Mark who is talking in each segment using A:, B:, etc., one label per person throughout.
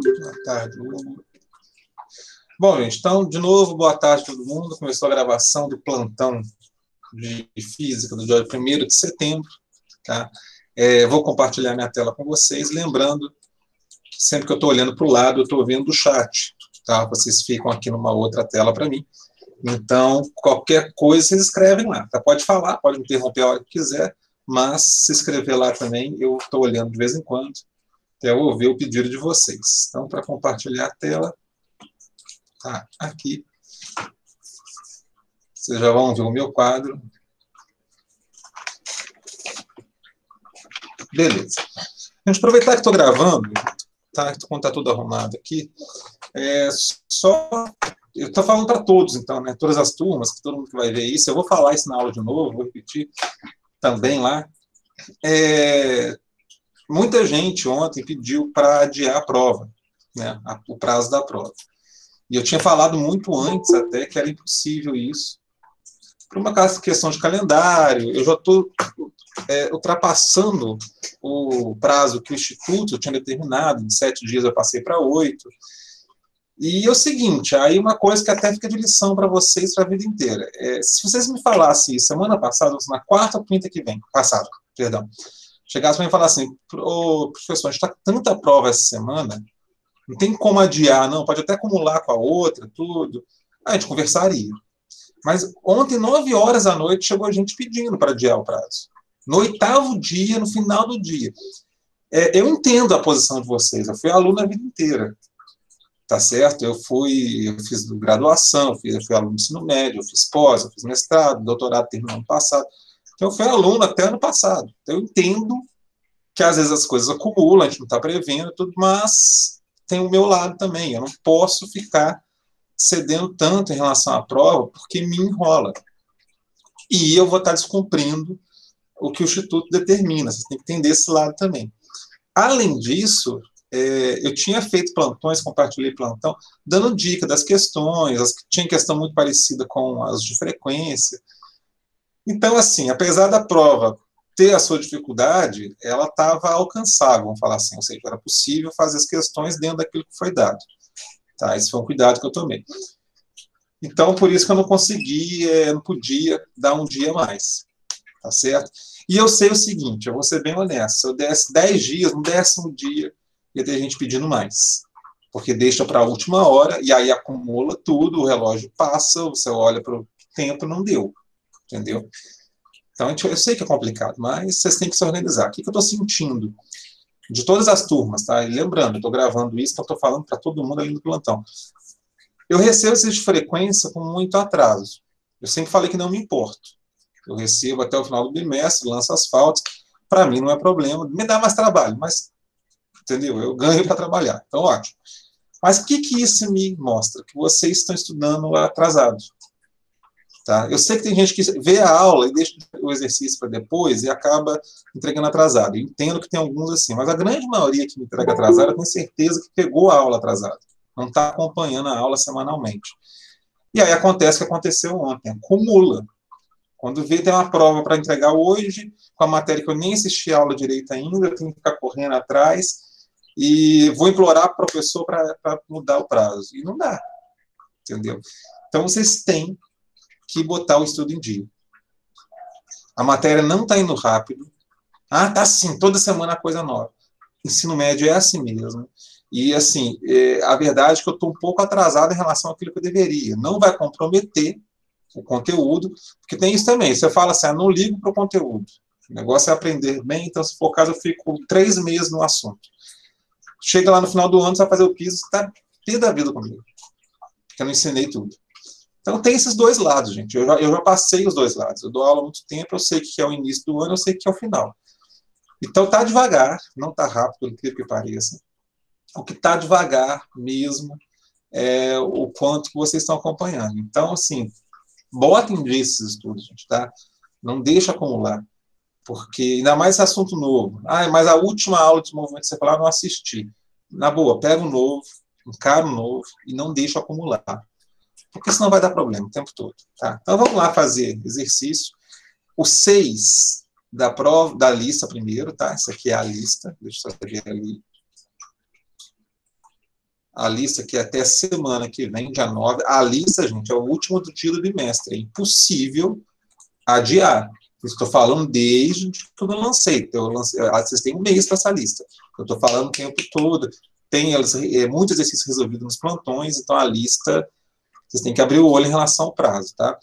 A: Boa tarde, Hugo. Bom, gente, então, de novo, boa tarde a todo mundo. Começou a gravação do plantão de física do dia 1º de setembro. Tá? Vou compartilhar minha tela com vocês, lembrando que sempre que eu estou olhando para o lado, eu estou vendo o chat. Tá? Vocês ficam aqui numa outra tela para mim. Então, qualquer coisa, vocês escrevem lá. Tá? Pode falar, pode me interromper a hora que quiser, mas se escrever lá também, eu estou olhando de vez em quando, até eu ouvir o pedido de vocês. Então, para compartilhar a tela, tá aqui. Vocês já vão ver o meu quadro. Beleza. A gente aproveitar que estou gravando, tá? Quando está tudo arrumado aqui, eu estou falando para todos, então, né? Todas as turmas, que todo mundo que vai ver isso, eu vou falar isso na aula de novo, vou repetir também lá. Muita gente ontem pediu para adiar a prova, né? O prazo da prova. E eu tinha falado muito antes até que era impossível isso, por uma questão de calendário. Eu já estou ultrapassando o prazo que o Instituto tinha determinado, de 7 dias eu passei para 8. E é o seguinte, aí uma coisa que até fica de lição para vocês para a vida inteira. Se vocês me falassem semana passada, na quarta ou quinta que vem, chegasse para mim e falasse assim, professor, a gente está com tanta prova essa semana, não tem como adiar, não, pode até acumular com a outra, tudo. Aí a gente conversaria. Mas ontem, 9 horas da noite, chegou a gente pedindo para adiar o prazo. No 8º dia, no final do dia. Eu entendo a posição de vocês, eu fui aluno a vida inteira. Tá certo? Eu fiz graduação, eu fui aluno de ensino médio, eu fiz pós, eu fiz mestrado, doutorado terminou ano passado. Então, eu fui aluno até ano passado. Então, eu entendo que às vezes as coisas acumulam, a gente não está prevendo tudo, mas tem o meu lado também. Eu não posso ficar cedendo tanto em relação à prova, porque me enrola. E eu vou estar descumprindo o que o Instituto determina. Você tem que entender esse lado também. Além disso, eu tinha feito plantões, compartilhei plantão, dando dica das questões, tinha questão muito parecida com as de frequência. Então, assim, apesar da prova ter a sua dificuldade, ela estava alcançável, vamos falar assim, ou seja, era possível fazer as questões dentro daquilo que foi dado. Tá? Esse foi um cuidado que eu tomei. Então, por isso que eu não consegui, não podia dar um dia mais. Tá certo? E eu sei o seguinte, eu vou ser bem honesto, se eu desse 10 dias, no 10º dia, ia ter gente pedindo mais. Porque deixa para a última hora, e aí acumula tudo, o relógio passa, você olha para o tempo, não deu. Entendeu? Então, eu sei que é complicado, mas vocês têm que se organizar. O que eu estou sentindo? De todas as turmas, tá? E lembrando, eu estou gravando isso, então estou falando para todo mundo ali no plantão. Eu recebo esses de frequência com muito atraso. Eu sempre falei que não me importo. Eu recebo até o final do bimestre, lanço as faltas. Para mim não é problema. Me dá mais trabalho, mas, entendeu? Eu ganho para trabalhar. Então, ótimo. Mas o que isso me mostra? Que vocês estão estudando atrasado. Tá? Eu sei que tem gente que vê a aula e deixa o exercício para depois e acaba entregando atrasado. Eu entendo que tem alguns assim, mas a grande maioria que me entrega atrasado, eu tenho certeza que pegou a aula atrasada. Não está acompanhando a aula semanalmente. E aí acontece o que aconteceu ontem. Acumula. Quando vê, tem uma prova para entregar hoje, com a matéria que eu nem assisti a aula direito ainda, eu tenho que ficar correndo atrás e vou implorar para o professor para mudar o prazo. E não dá. Entendeu? Então, vocês têm que botar o estudo em dia. A matéria não está indo rápido. Ah, tá sim, toda semana coisa nova. Ensino médio é assim mesmo. E, assim, a verdade é que eu estou um pouco atrasado em relação àquilo que eu deveria. Não vai comprometer o conteúdo, porque tem isso também. Você fala assim, não ligo para o conteúdo. O negócio é aprender bem, então, se for o caso, eu fico 3 meses no assunto. Chega lá no final do ano, você vai fazer o piso, está pé da vida comigo. Porque eu não ensinei tudo. Então, tem esses dois lados, gente. Eu já passei os dois lados. Eu dou aula há muito tempo, eu sei o que é o início do ano, eu sei o que é o final. Então, tá devagar, não tá rápido, pelo incrível que pareça. O que tá devagar mesmo é o quanto que vocês estão acompanhando. Então, assim, botem em dia esses estudos, gente, tá? Não deixa acumular. Porque, ainda mais esse assunto novo. Mas a última aula de movimento circular eu não assisti. Na boa, pega um novo, encara um novo e não deixa acumular. Porque senão vai dar problema o tempo todo. Tá? Então, vamos lá fazer exercício. O 6 da prova, da lista primeiro, tá? Essa aqui é a lista. Deixa eu só escrever ali. A lista que é até semana que vem, dia 9. A lista, gente, é o último dia do bimestre. É impossível adiar. Estou falando desde que eu lancei. Vocês têm um mês para essa lista. Eu estou falando o tempo todo. Tem muitos exercícios resolvidos nos plantões, então a lista, vocês têm que abrir o olho em relação ao prazo, tá?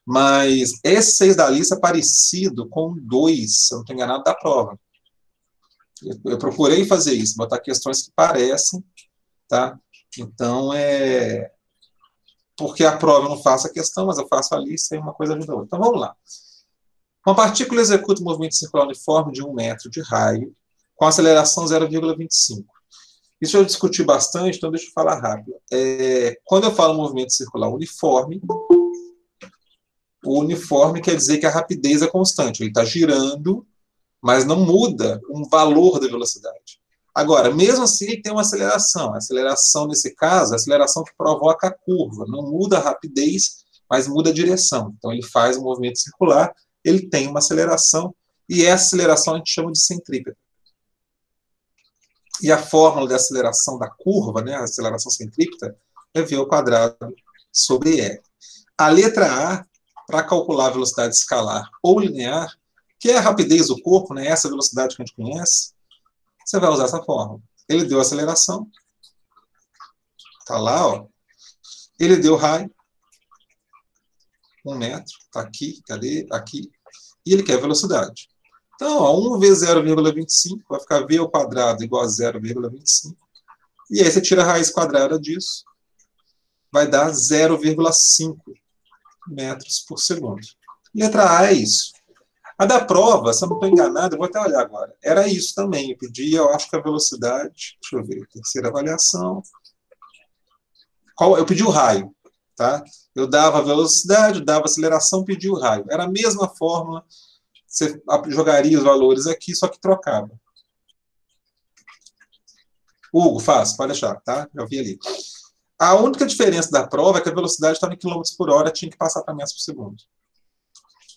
A: Mas esse 6 da lista é parecido com 2, se eu não estou enganado, da prova. Eu procurei fazer isso, botar questões que parecem, tá? Então, porque a prova eu não faço a questão, mas eu faço a lista e uma coisa ajuda a outra. Então, vamos lá. Uma partícula executa um movimento circular uniforme de 1 metro de raio, com aceleração 0,25. Isso eu discuti bastante, então deixa eu falar rápido. Quando eu falo movimento circular uniforme, o uniforme quer dizer que a rapidez é constante. Ele está girando, mas não muda o valor da velocidade. Agora, mesmo assim, ele tem uma aceleração. A aceleração, nesse caso, é a aceleração que provoca a curva. Não muda a rapidez, mas muda a direção. Então, ele faz um movimento circular, ele tem uma aceleração, e essa aceleração a gente chama de centrípeta. E a fórmula da aceleração da curva, né, a aceleração centrípeta, é v ao quadrado sobre r. A letra A, para calcular a velocidade escalar ou linear, que é a rapidez do corpo, né, essa velocidade que a gente conhece, você vai usar essa fórmula. Ele deu aceleração, está lá, ó. Ele deu raio, 1 metro, está aqui, cadê? Aqui. E ele quer velocidade. Então, ó, 1 vezes 0,25 vai ficar v ao quadrado igual a 0,25. E aí você tira a raiz quadrada disso, vai dar 0,5 metros por segundo. Letra A é isso. A da prova, se eu não estou enganado, eu vou até olhar agora. Era isso também. Eu pedi, eu acho que a velocidade. Deixa eu ver, terceira avaliação. Eu pedi o raio, tá? Eu dava a velocidade, dava a aceleração, pedi o raio. Era a mesma fórmula. Você jogaria os valores aqui, só que trocava. Hugo, faz, pode deixar, tá? Eu vi ali. A única diferença da prova é que a velocidade estava em quilômetros por hora, tinha que passar para metros por segundo.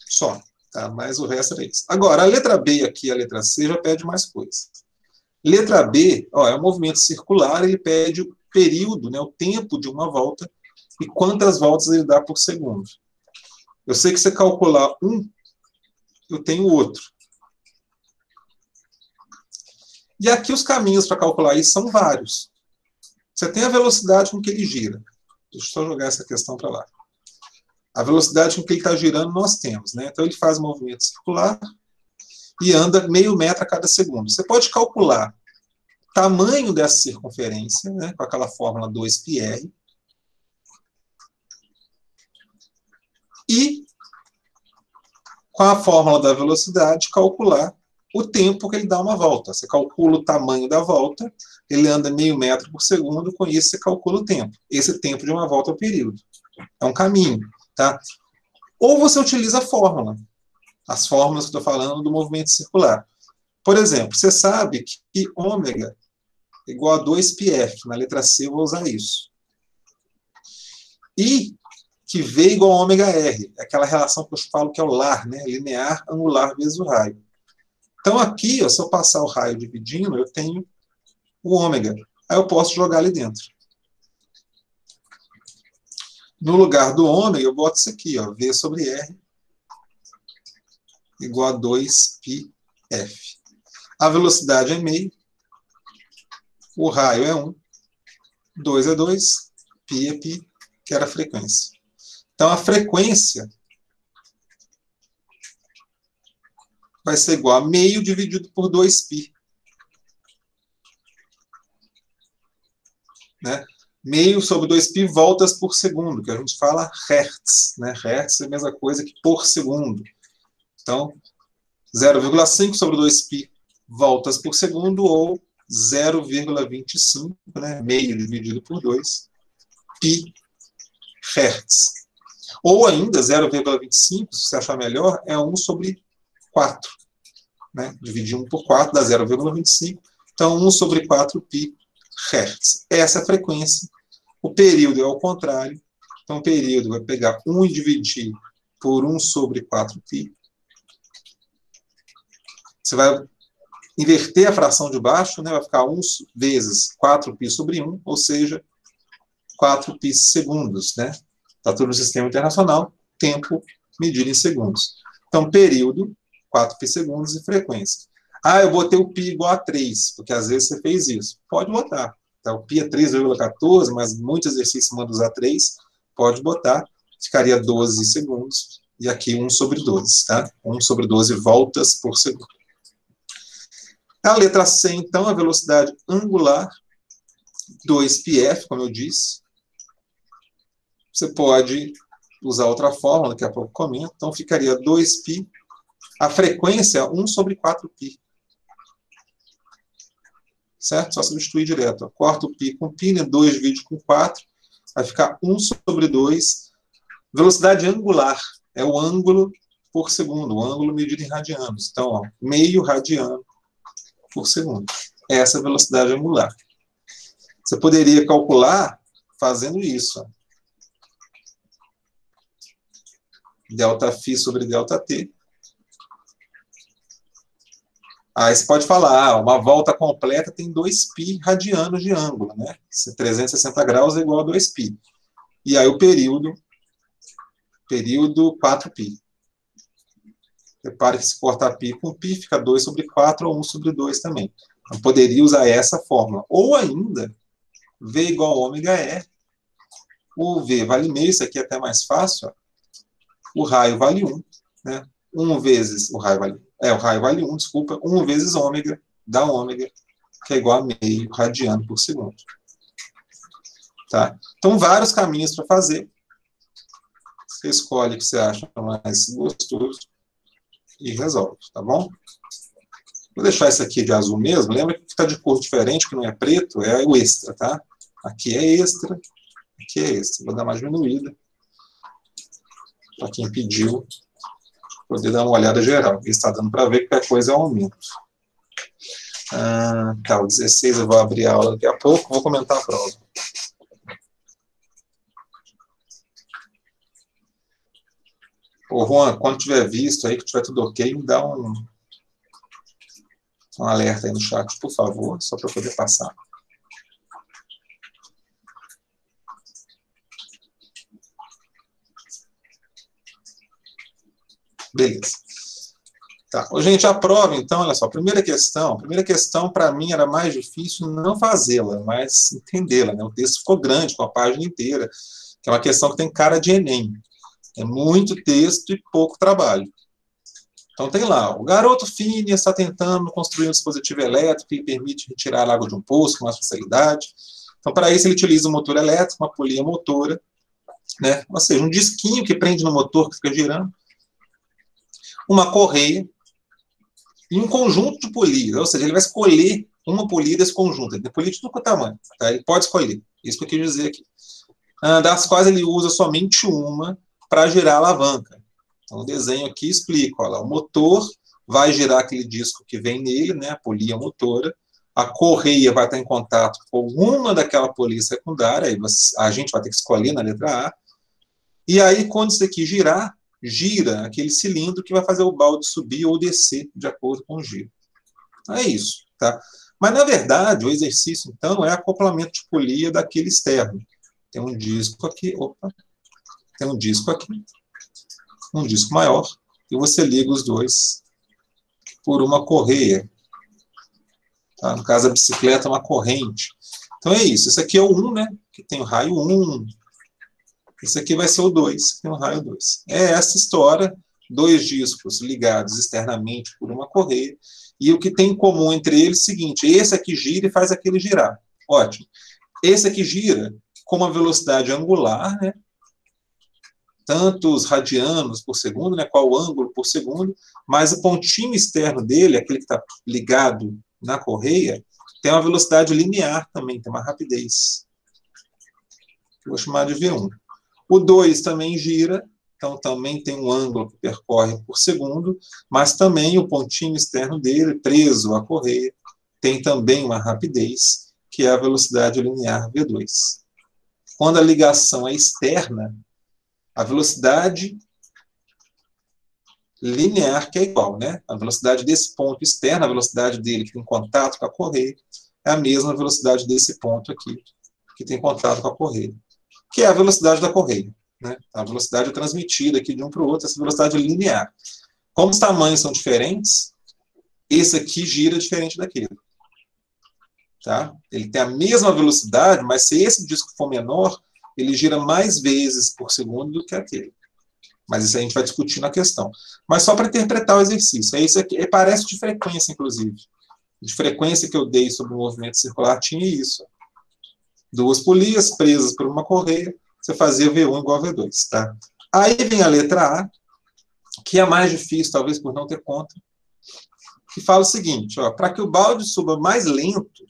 A: Só. Tá? Mas o resto era isso. Agora, a letra B aqui e a letra C já pede mais coisa. Letra B, ó, é um movimento circular, ele pede o período, né, o tempo de uma volta e quantas voltas ele dá por segundo. Eu sei que se você calcular um, eu tenho outro. E aqui os caminhos para calcular isso são vários. Você tem a velocidade com que ele gira. Deixa eu só jogar essa questão para lá. A velocidade com que ele está girando nós temos, né? Então ele faz um movimento circular e anda meio metro a cada segundo. Você pode calcular o tamanho dessa circunferência, né, com aquela fórmula 2πr, e com a fórmula da velocidade calcular o tempo que ele dá uma volta. Você calcula o tamanho da volta, ele anda meio metro por segundo, com isso você calcula o tempo. Esse tempo de uma volta é o período. É um caminho. Tá? Ou você utiliza a fórmula. As fórmulas que eu estou falando do movimento circular. Por exemplo, você sabe que ômega é igual a 2πf. Na letra C eu vou usar isso. E que V igual a ômega R. É aquela relação que eu falo que é o lar, né? Linear, angular vezes o raio. Então aqui, ó, se eu passar o raio dividindo, eu tenho o ômega. Aí eu posso jogar ali dentro. No lugar do ômega, eu boto isso aqui, ó, V sobre R igual a 2πf. A velocidade é meio, o raio é 1, 2 é 2, π é π, que era a frequência. Então, a frequência vai ser igual a meio dividido por 2π. Né? Meio sobre 2π voltas por segundo, que a gente fala hertz. Né? Hertz é a mesma coisa que por segundo. Então, 0,5 sobre 2π voltas por segundo, ou 0,25, né? Meio dividido por 2, π hertz. Ou ainda, 0,25, se você achar melhor, é 1 sobre 4. Né? Dividir 1 por 4 dá 0,25. Então, 1 sobre 4π hertz. Essa é a frequência. O período é ao contrário. Então, o período vai pegar 1 e dividir por 1 sobre 4π. Você vai inverter a fração de baixo, né, vai ficar 1 vezes 4π sobre 1, ou seja, 4π segundos, né? Está tudo no sistema internacional, tempo medido em segundos. Então, período, 4π segundos e frequência. Ah, eu botei o π igual a 3, porque às vezes você fez isso. Pode botar. Então, o π é 3,14, mas muitos exercícios mandam usar 3. Pode botar. Ficaria 12 segundos. E aqui 1 sobre 12, tá? 1 sobre 12 voltas por segundo. A letra C, então, a velocidade angular, 2πf, como eu disse. Você pode usar outra fórmula, daqui a pouco comento. Então, ficaria 2π. A frequência, 1 sobre 4π. Certo? Só substituir direto. Corta o π com π, né? 2 dividido com 4. Vai ficar 1 sobre 2. Velocidade angular é o ângulo por segundo. O ângulo medido em radianos. Então, ó, meio radiano por segundo. Essa é a velocidade angular. Você poderia calcular fazendo isso. Ó. ΔΦ sobre ΔT. Aí você pode falar, uma volta completa tem 2π radianos de ângulo, né? 360 graus é igual a 2π. E aí o período 4π. Repare que se cortar π com π, fica 2 sobre 4 ou 1 sobre 2 também. Então, poderia usar essa fórmula. Ou ainda, V igual a ômega E. O V vale meio, isso aqui é até mais fácil. Ó. O raio vale 1. Né? 1 vezes o raio vale 1, desculpa. 1 vezes ômega dá ômega, que é igual a meio radiano por segundo. Tá? Então, vários caminhos para fazer. Você escolhe o que você acha mais gostoso e resolve, tá bom? Vou deixar isso aqui de azul mesmo. Lembra que está de cor diferente, que não é preto, é o extra, tá? Aqui é extra, aqui é extra. Vou dar uma diminuída para quem pediu poder dar uma olhada geral. Está dando para ver que qualquer coisa é um aumento. Tá, o 16 eu vou abrir a aula daqui a pouco, vou comentar a prova. Ô, Juan, quando tiver visto aí, que tiver tudo ok, me dá um alerta aí no chat, por favor, só para eu poder passar. Beleza. Tá. Ô, gente, a prova, então, olha só, primeira questão para mim era mais difícil não fazê-la, mas entendê-la, né? O texto ficou grande, com a página inteira, que é uma questão que tem cara de Enem. É muito texto e pouco trabalho. Então tem lá, o garoto Phineas está tentando construir um dispositivo elétrico que lhe permite retirar a água de um poço com mais facilidade. Então, para isso, ele utiliza um motor elétrico, uma polia motora, né? Ou seja, um disquinho que prende no motor que fica girando, uma correia e um conjunto de polias. Ou seja, ele vai escolher uma polia desse conjunto. Ele tem polia de todo tamanho. Tá? Ele pode escolher. Isso que eu quis dizer aqui. Das quais ele usa somente uma para girar a alavanca. Então, o desenho aqui explica. Olha lá, o motor vai girar aquele disco que vem nele, né, a polia motora. A correia vai estar em contato com uma daquela polia secundária. Aí a gente vai ter que escolher na letra A. E aí, quando isso aqui girar, gira aquele cilindro que vai fazer o balde subir ou descer de acordo com o giro. É isso. Tá? Mas, na verdade, o exercício, então, é acoplamento de polia daquele externo. Tem um disco aqui, tem um disco aqui, um disco maior, e você liga os dois por uma correia. Tá? No caso, a bicicleta é uma corrente. Então é isso. Esse aqui é o 1, né? Que tem o raio 1. Esse aqui vai ser o 2, que tem o raio 2. É essa história, 2 discos ligados externamente por uma correia, e o que tem em comum entre eles é o seguinte, esse aqui gira e faz aquele girar. Ótimo. Esse aqui gira com uma velocidade angular, né? Tantos radianos por segundo, né? Qual o ângulo por segundo, mas o pontinho externo dele, aquele que está ligado na correia, tem uma velocidade linear também, tem uma rapidez. Eu vou chamar de V1. O 2 também gira, então também tem um ângulo que percorre por segundo, mas também o pontinho externo dele, preso à correia, tem também uma rapidez, que é a velocidade linear V2. Quando a ligação é externa, a velocidade linear, que é igual, né? A velocidade desse ponto externo, a velocidade dele que tem contato com a correia, é a mesma velocidade desse ponto aqui, que tem contato com a correia, que é a velocidade da correia, né? A velocidade transmitida aqui de um para o outro, essa velocidade linear. Como os tamanhos são diferentes, esse aqui gira diferente daquele. Tá? Ele tem a mesma velocidade, mas se esse disco for menor, ele gira mais vezes por segundo do que aquele. Mas isso a gente vai discutir na questão. Mas só para interpretar o exercício. É isso aqui, parece de frequência, inclusive. De frequência que eu dei sobre o movimento circular tinha isso. Duas polias presas por uma correia, você fazia V1 igual a V2. Tá? Aí vem a letra A, que é a mais difícil, talvez por não ter conta, que fala o seguinte, para que o balde suba mais lento,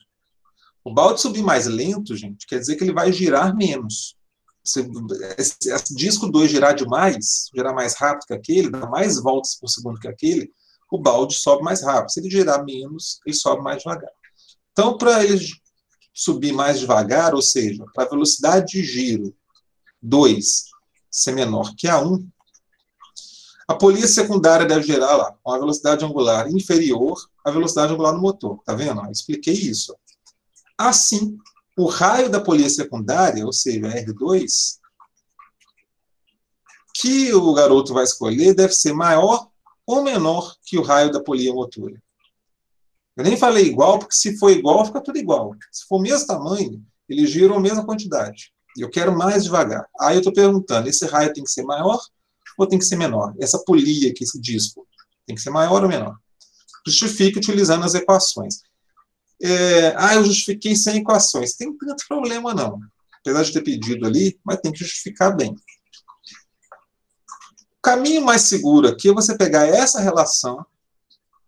A: o balde subir mais lento, gente, quer dizer que ele vai girar menos. Se esse disco 2 girar demais, girar mais rápido que aquele, dar mais voltas por segundo que aquele, o balde sobe mais rápido. Se ele girar menos, ele sobe mais devagar. Então, para ele subir mais devagar, ou seja, para a velocidade de giro 2 ser menor que a 1, a polia secundária deve girar lá, com a velocidade angular inferior à velocidade angular do motor. Tá vendo? Eu expliquei isso. Assim, o raio da polia secundária, ou seja, R2, que o garoto vai escolher, deve ser maior ou menor que o raio da polia motora. Eu nem falei igual, porque se for igual, fica tudo igual. Se for o mesmo tamanho, eles giram a mesma quantidade. E eu quero mais devagar. Aí eu estou perguntando, esse raio tem que ser maior ou tem que ser menor? Essa polia aqui, esse disco, tem que ser maior ou menor? Justifique utilizando as equações. Eu justifiquei sem equações. Tem tanto problema, não. Apesar de ter pedido ali, mas tem que justificar bem. O caminho mais seguro aqui é você pegar essa relação,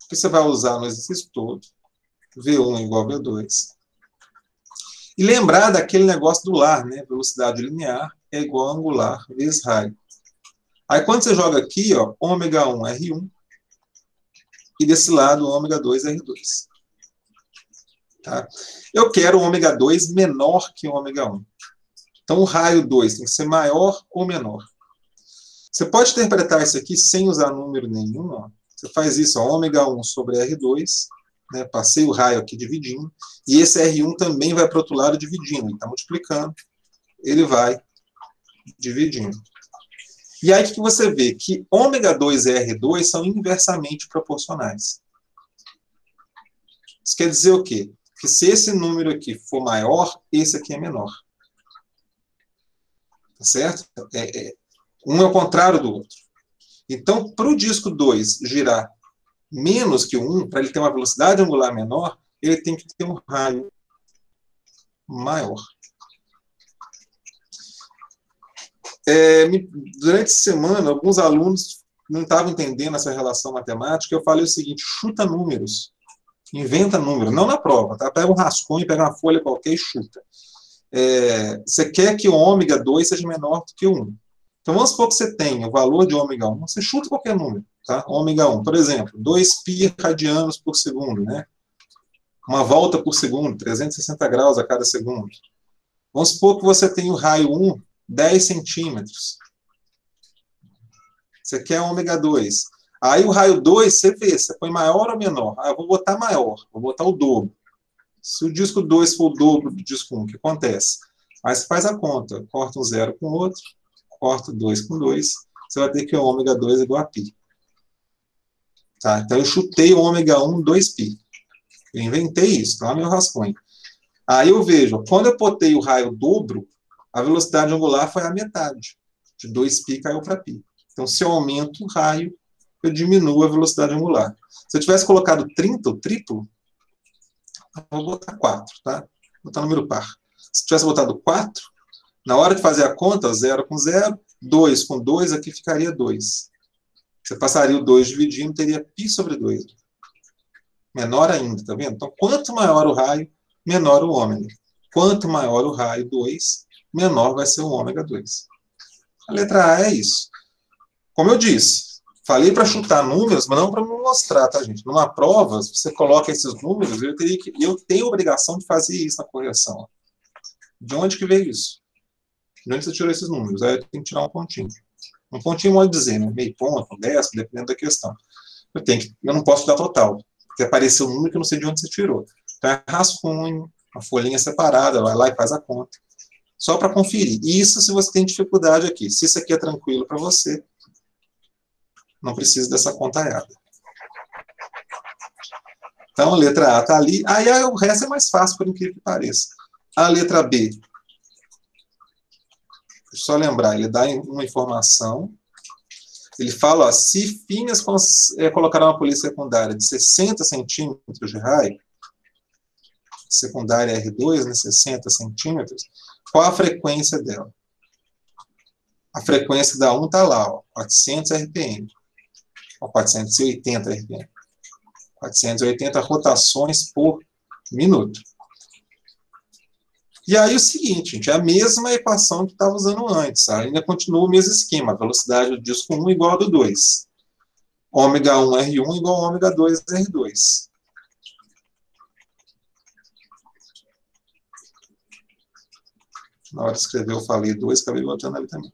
A: que você vai usar no exercício todo, V1 igual a V2, e lembrar daquele negócio do lar, né? Velocidade linear é igual a angular vezes raio. Aí quando você joga aqui, ômega 1 R1, e desse lado, ômega 2 R2. Tá? Eu quero o ômega 2 menor que o ômega 1. Então, o raio 2 tem que ser maior ou menor. Você pode interpretar isso aqui sem usar número nenhum. Você faz isso, ômega 1 sobre R2, né? Passei o raio aqui dividindo, e esse R1 também vai para o outro lado dividindo. Ele está multiplicando, ele vai dividindo. E aí o que você vê? Que ômega 2 e R2 são inversamente proporcionais. Isso quer dizer o quê? Que se esse número aqui for maior, esse aqui é menor. Tá certo? Um é o contrário do outro. Então, para o disco 2 girar menos que o 1, para ele ter uma velocidade angular menor, ele tem que ter um raio maior. Durante a semana, alguns alunos não estavam entendendo essa relação matemática. Eu falei o seguinte: chuta números. Inventa número, não na prova, tá? Pega um rascunho, pega uma folha qualquer e chuta. Você quer que o ômega 2 seja menor do que o 1. Então, vamos supor que você tenha o valor de ômega 1, você chuta qualquer número, tá? Ômega 1, por exemplo, 2π radianos por segundo, né? Uma volta por segundo, 360 graus a cada segundo. Vamos supor que você tem o raio 1, 10 centímetros. Você quer ômega 2. Aí o raio 2, você vê, você põe maior ou menor? Eu vou botar maior, vou botar o dobro. Se o disco 2 for o dobro do disco 1, o que acontece? Aí você faz a conta, corta um 0 com o outro, corta 2 com 2, você vai ter que o ômega 2 é igual a π. Tá? Então eu chutei o ômega 1, 2π. Eu inventei isso, tá lá no meu rascunho. Aí eu vejo, quando eu botei o raio dobro, a velocidade angular foi a metade. De 2π caiu para π. Então se eu aumento o raio, eu diminuo a velocidade angular. Se eu tivesse colocado 30, o triplo, eu vou botar 4, tá? Vou botar número par. Se tivesse botado 4, na hora de fazer a conta, 0 com 0, 2 com 2, aqui ficaria 2. Você passaria o 2 dividindo, teria π sobre 2. Menor ainda, tá vendo? Então, quanto maior o raio, menor o ômega. Quanto maior o raio 2, menor vai ser o ômega 2. A letra A é isso. Como eu disse, falei para chutar números, mas não para me mostrar, tá, gente? Numa prova, se você coloca esses números, eu tenho a obrigação de fazer isso na correção. De onde que veio isso? De onde você tirou esses números? Aí eu tenho que tirar um pontinho. Um pontinho pode dizer, né? Meio ponto, um décimo, dependendo da questão. Eu não posso dar total, porque apareceu um número que eu não sei de onde você tirou. Então, é rascunho, uma folhinha separada, vai lá e faz a conta. Só para conferir. Isso se você tem dificuldade aqui. Se isso aqui é tranquilo para você, não precisa dessa contaiada. Então, a letra A está ali. Aí o resto é mais fácil, por incrível que pareça. A letra B. Só lembrar, ele dá uma informação. Ele fala, ó, se Phineas colocará uma polícia secundária de 60 centímetros de raio, secundária R2, né, 60 centímetros, qual a frequência dela? A frequência da 1 está lá, ó, 400 RPM. Ó, 480 RPM. 480 rotações por minuto. E aí o seguinte, gente, é a mesma equação que estava usando antes. Ainda continua o mesmo esquema. A velocidade do disco 1 igual a do 2. Ômega 1 R1 igual a ômega 2 R2. Na hora de escrever eu falei 2, acabei botando ali também.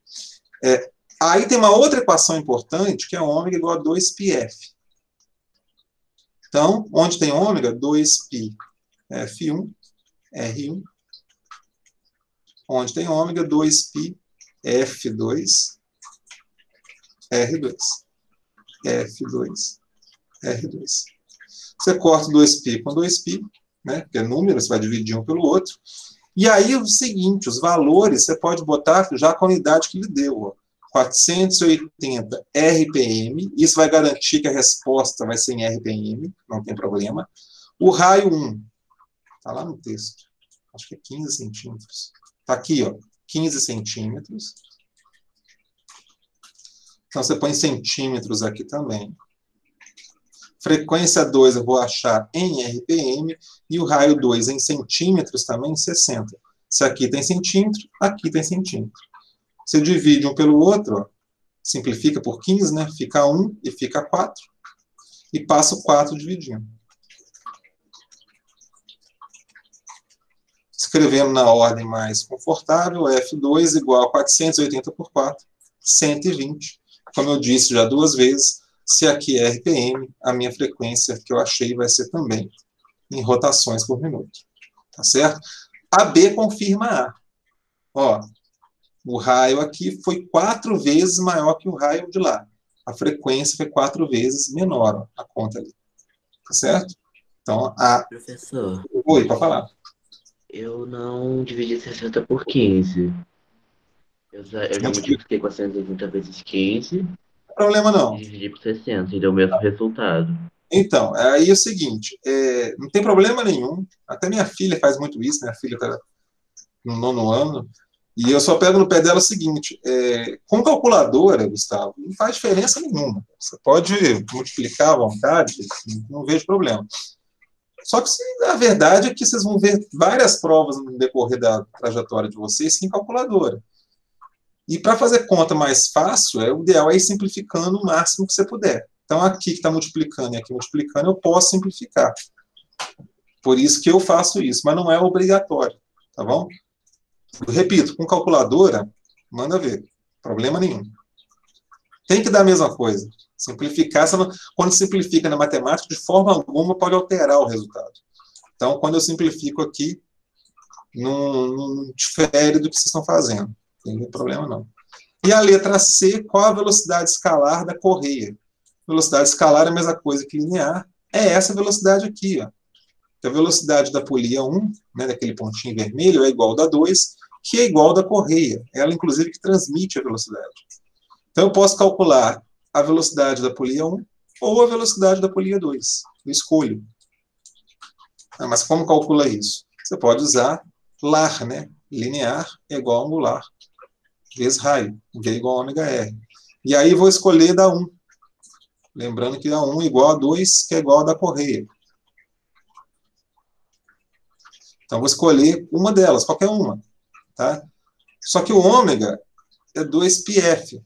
A: Aí tem uma outra equação importante, que é ômega igual a 2πf. Então, onde tem ômega, 2π F1, R1. Onde tem ômega, 2π F2, R2. F2, R2. Você corta 2π com 2π, né, porque é número, você vai dividir um pelo outro. E aí, o seguinte, os valores você pode botar já com a unidade que lhe deu. Ó, 480 RPM, isso vai garantir que a resposta vai ser em RPM, não tem problema. O raio 1, está lá no texto, acho que é 15 centímetros. Está aqui, ó, 15 centímetros. Então, você põe centímetros aqui também. Frequência 2 eu vou achar em RPM, e o raio 2 em centímetros também, 60. Se aqui tem centímetro, aqui tem centímetro. Você divide um pelo outro, ó, simplifica por 15, né? Fica 1 e fica 4. E passa o 4 dividindo. Escrevendo na ordem mais confortável, F2 igual a 480 por 4, 120. Como eu disse já 2 vezes, se aqui é RPM, a minha frequência que eu achei vai ser também em rotações por minuto. Tá certo? A B confirma A. Ó, o raio aqui foi 4 vezes maior que o raio de lá. A frequência foi 4 vezes menor, ó, a conta ali. Tá certo? Então, a...
B: Professor,
A: Oi, para falar.
B: eu não dividi 60 por 15. Eu já
A: Não tem
B: multipliquei 480 vezes 15
A: problema,
B: e
A: não.
B: dividi por 60 e deu o mesmo resultado.
A: Então, aí é o seguinte, não tem problema nenhum, até minha filha faz muito isso, minha filha está no 9º ano, e eu só pego no pé dela o seguinte, com calculadora, Gustavo, não faz diferença nenhuma, você pode multiplicar à vontade, não vejo problema. Só que a verdade é que vocês vão ver várias provas no decorrer da trajetória de vocês sem calculadora. E para fazer conta mais fácil, o ideal é ir simplificando o máximo que você puder. Então, aqui que está multiplicando e aqui multiplicando, eu posso simplificar. Por isso que eu faço isso, mas não é obrigatório, tá bom? Eu repito, com calculadora, manda ver, problema nenhum. Tem que dar a mesma coisa. Simplificar, quando simplifica na matemática, de forma alguma pode alterar o resultado. Então, quando eu simplifico aqui, não difere do que vocês estão fazendo. Não tem problema, não. E a letra C, qual a velocidade escalar da correia? Velocidade escalar é a mesma coisa que linear. É essa velocidade aqui, ó. A velocidade da polia 1, né, daquele pontinho vermelho, é igual da 2, que é igual da correia. Ela, inclusive, que transmite a velocidade. Então, eu posso calcular a velocidade da polia 1 ou a velocidade da polia 2. Eu escolho. Mas como calcula isso? Você pode usar LAR, né? Linear é igual a angular, vezes raio, V igual a ômega R. E aí vou escolher da 1. Lembrando que a 1 é igual a 2, que é igual a da correia. Então, vou escolher uma delas, qualquer uma. Tá? Só que o ômega é 2πf,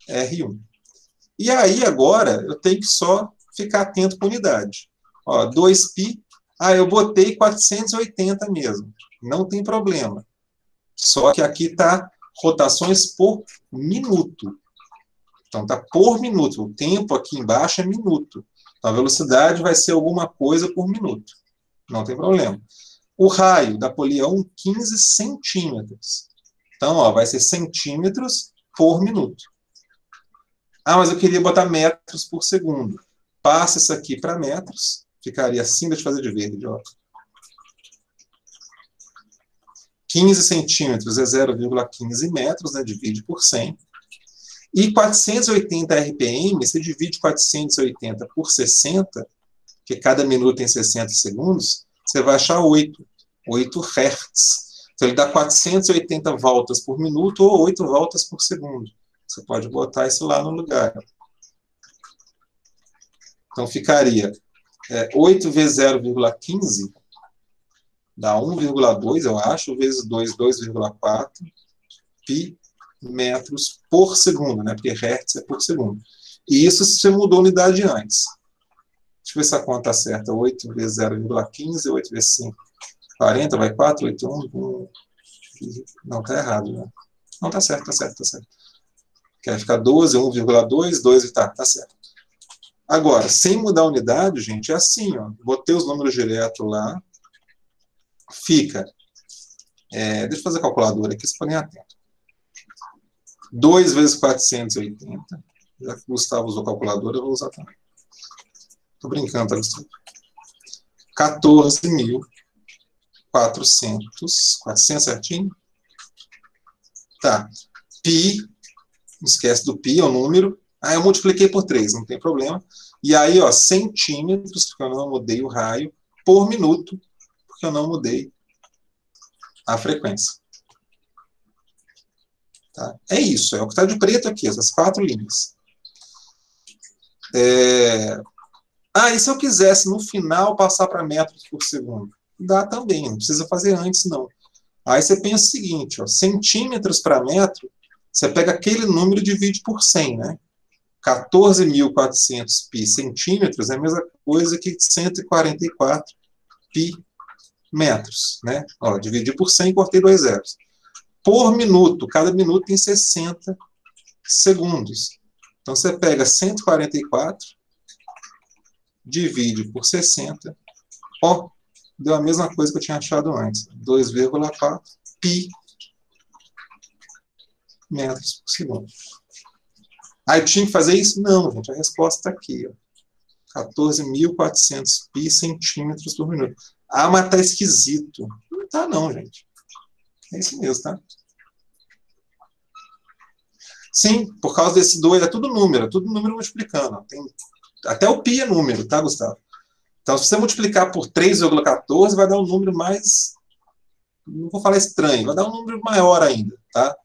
A: R1. E aí, agora, eu tenho que só ficar atento com a unidade. Ó, 2π, eu botei 480 mesmo. Não tem problema. Só que aqui está rotações por minuto. Então, está por minuto. O tempo aqui embaixo é minuto. Então, a velocidade vai ser alguma coisa por minuto. Não tem problema. O raio da polia 1, 15 centímetros. Então, ó, vai ser centímetros por minuto. Ah, mas eu queria botar metros por segundo. Passa isso aqui para metros. Ficaria assim, deixa eu fazer de verde, ó. 15 centímetros é 0,15 metros, né? Divide por 100. E 480 RPM, você divide 480 por 60, que cada minuto tem 60 segundos, você vai achar 8 Hz. Então, ele dá 480 voltas por minuto ou 8 voltas por segundo. Você pode botar isso lá no lugar. Então, ficaria 8 vezes 0,15, dá 1,2, eu acho, vezes 2, 2,4, pi metros por segundo, né? Porque Hertz é por segundo. E isso se você mudou a unidade antes. Deixa eu ver se a conta está certa. 8 vezes 0,15, 8 vezes 5, 40, vai 4, 8, 1. Não, está errado, né? Não, está certo, está certo, está certo. Quer ficar 12, 1,2, 2, tá certo. Agora, sem mudar a unidade, gente, é assim, ó. Botei os números direto lá. Fica. Deixa eu fazer a calculadora aqui, você pode ganhar tempo. 2 vezes 480. Já que o Gustavo usou calculadora, eu vou usar também. Estou brincando, tá, Gustavo? 14.400. 400 certinho? Tá. Pi. Não esquece do pi, é o número. Eu multipliquei por 3, não tem problema. E aí, ó, centímetros, porque eu não mudei o raio, por minuto, porque eu não mudei a frequência. Tá? É isso, é o que está de preto aqui, essas 4 linhas. E se eu quisesse, no final, passar para metros por segundo? Dá também, não precisa fazer antes, não. Aí você pensa o seguinte, ó, centímetros para metro, você pega aquele número e divide por 100, né? 14.400 pi centímetros é a mesma coisa que 144 pi metros, né? Ó, dividi por 100 e cortei 2 zeros. Por minuto, cada minuto tem 60 segundos. Então, você pega 144, divide por 60, ó, deu a mesma coisa que eu tinha achado antes. 2,4 pi metros por segundo. Eu tinha que fazer isso? Não, gente, a resposta está aqui, ó. 14.400 pi centímetros por minuto. Mas tá esquisito. Não tá não, gente. É isso mesmo, tá? Sim, por causa desse 2, é tudo número multiplicando. Até o pi é número, tá, Gustavo? Então, se você multiplicar por 3,14, vai dar um número mais, não vou falar estranho, vai dar um número maior ainda, tá?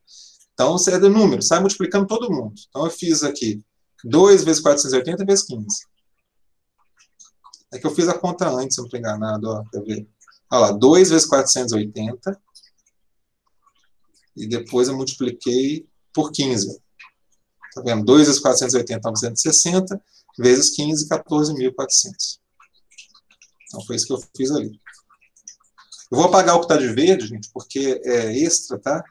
A: Então, você é do número, sai multiplicando todo mundo. Então, eu fiz aqui 2 vezes 480 vezes 15. É que eu fiz a conta antes, se eu não estou enganado, ó, quer ver? Olha lá, 2 vezes 480, e depois eu multipliquei por 15. Tá vendo? 2 vezes 480, 960, vezes 15, 14.400. Então, foi isso que eu fiz ali. Eu vou apagar o que está de verde, gente, porque é extra, tá?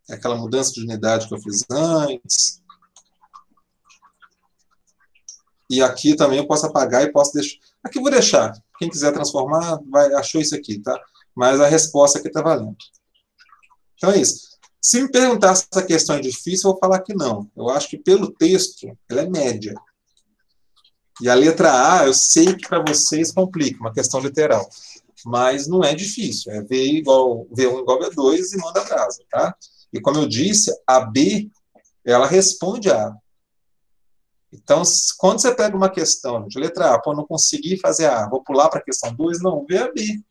A: É aquela mudança de unidade que eu fiz antes. E aqui também eu posso apagar e posso deixar. Aqui eu vou deixar. Quem quiser transformar, achou isso aqui, tá? Mas a resposta aqui está valendo. Então é isso. Se me perguntar se essa questão é difícil, eu vou falar que não. Eu acho que pelo texto, ela é média. E a letra A, eu sei que para vocês complica, uma questão literal. Mas não é difícil. É V1 igual V2 e manda brasa, tá? E como eu disse, a B, ela responde a A. Então, quando você pega uma questão de letra A, não consegui fazer a A, vou pular para a questão 2, não, vê a B.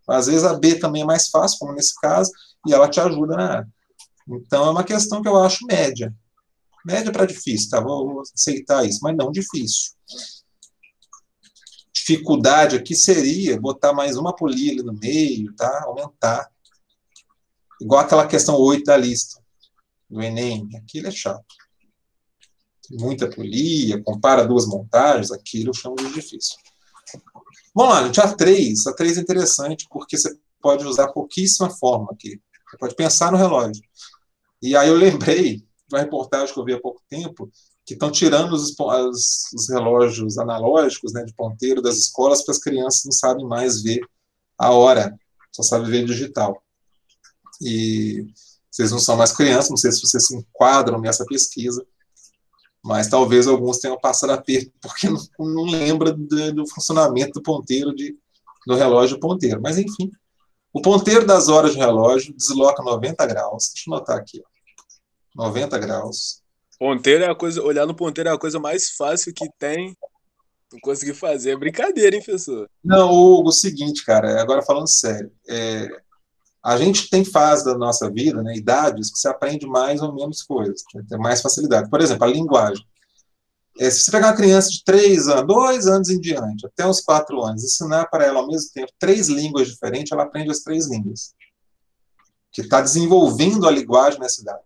A: Às vezes a B também é mais fácil, como nesse caso, e ela te ajuda na A. Então, é uma questão que eu acho média. Média para difícil, tá? Vou aceitar isso, mas não difícil. Dificuldade aqui seria botar mais uma polia ali no meio, tá? Aumentar. Igual aquela questão 8 da lista do Enem. Aquilo é chato. Tem muita polia, compara 2 montagens, aquilo eu chamo de difícil. Vamos lá, gente. A 3 é interessante porque você pode usar pouquíssima forma aqui. Você pode pensar no relógio. E aí eu lembrei de uma reportagem que eu vi há pouco tempo, que estão tirando os relógios analógicos, né, de ponteiro das escolas, para as crianças não sabem mais ver a hora, só sabem ver digital. E vocês não são mais crianças, não sei se vocês se enquadram nessa pesquisa, mas talvez alguns tenham passado aperto porque não lembra do funcionamento do ponteiro, do relógio ponteiro. Mas, enfim, o ponteiro das horas de relógio desloca 90 graus. Deixa eu notar aqui. Ó, 90 graus.
C: Ponteiro é a coisa, olhar no ponteiro é a coisa mais fácil que tem. Não consegui fazer. É brincadeira, hein, professor?
A: Não, Hugo, o seguinte, cara, agora falando sério, a gente tem fase da nossa vida, né, idades, que você aprende mais ou menos coisas, tem mais facilidade. Por exemplo, a linguagem. Se você pegar uma criança de 3 anos, 2 anos em diante, até uns 4 anos, ensinar para ela ao mesmo tempo 3 línguas diferentes, ela aprende as 3 línguas. Que está desenvolvendo a linguagem nessa idade.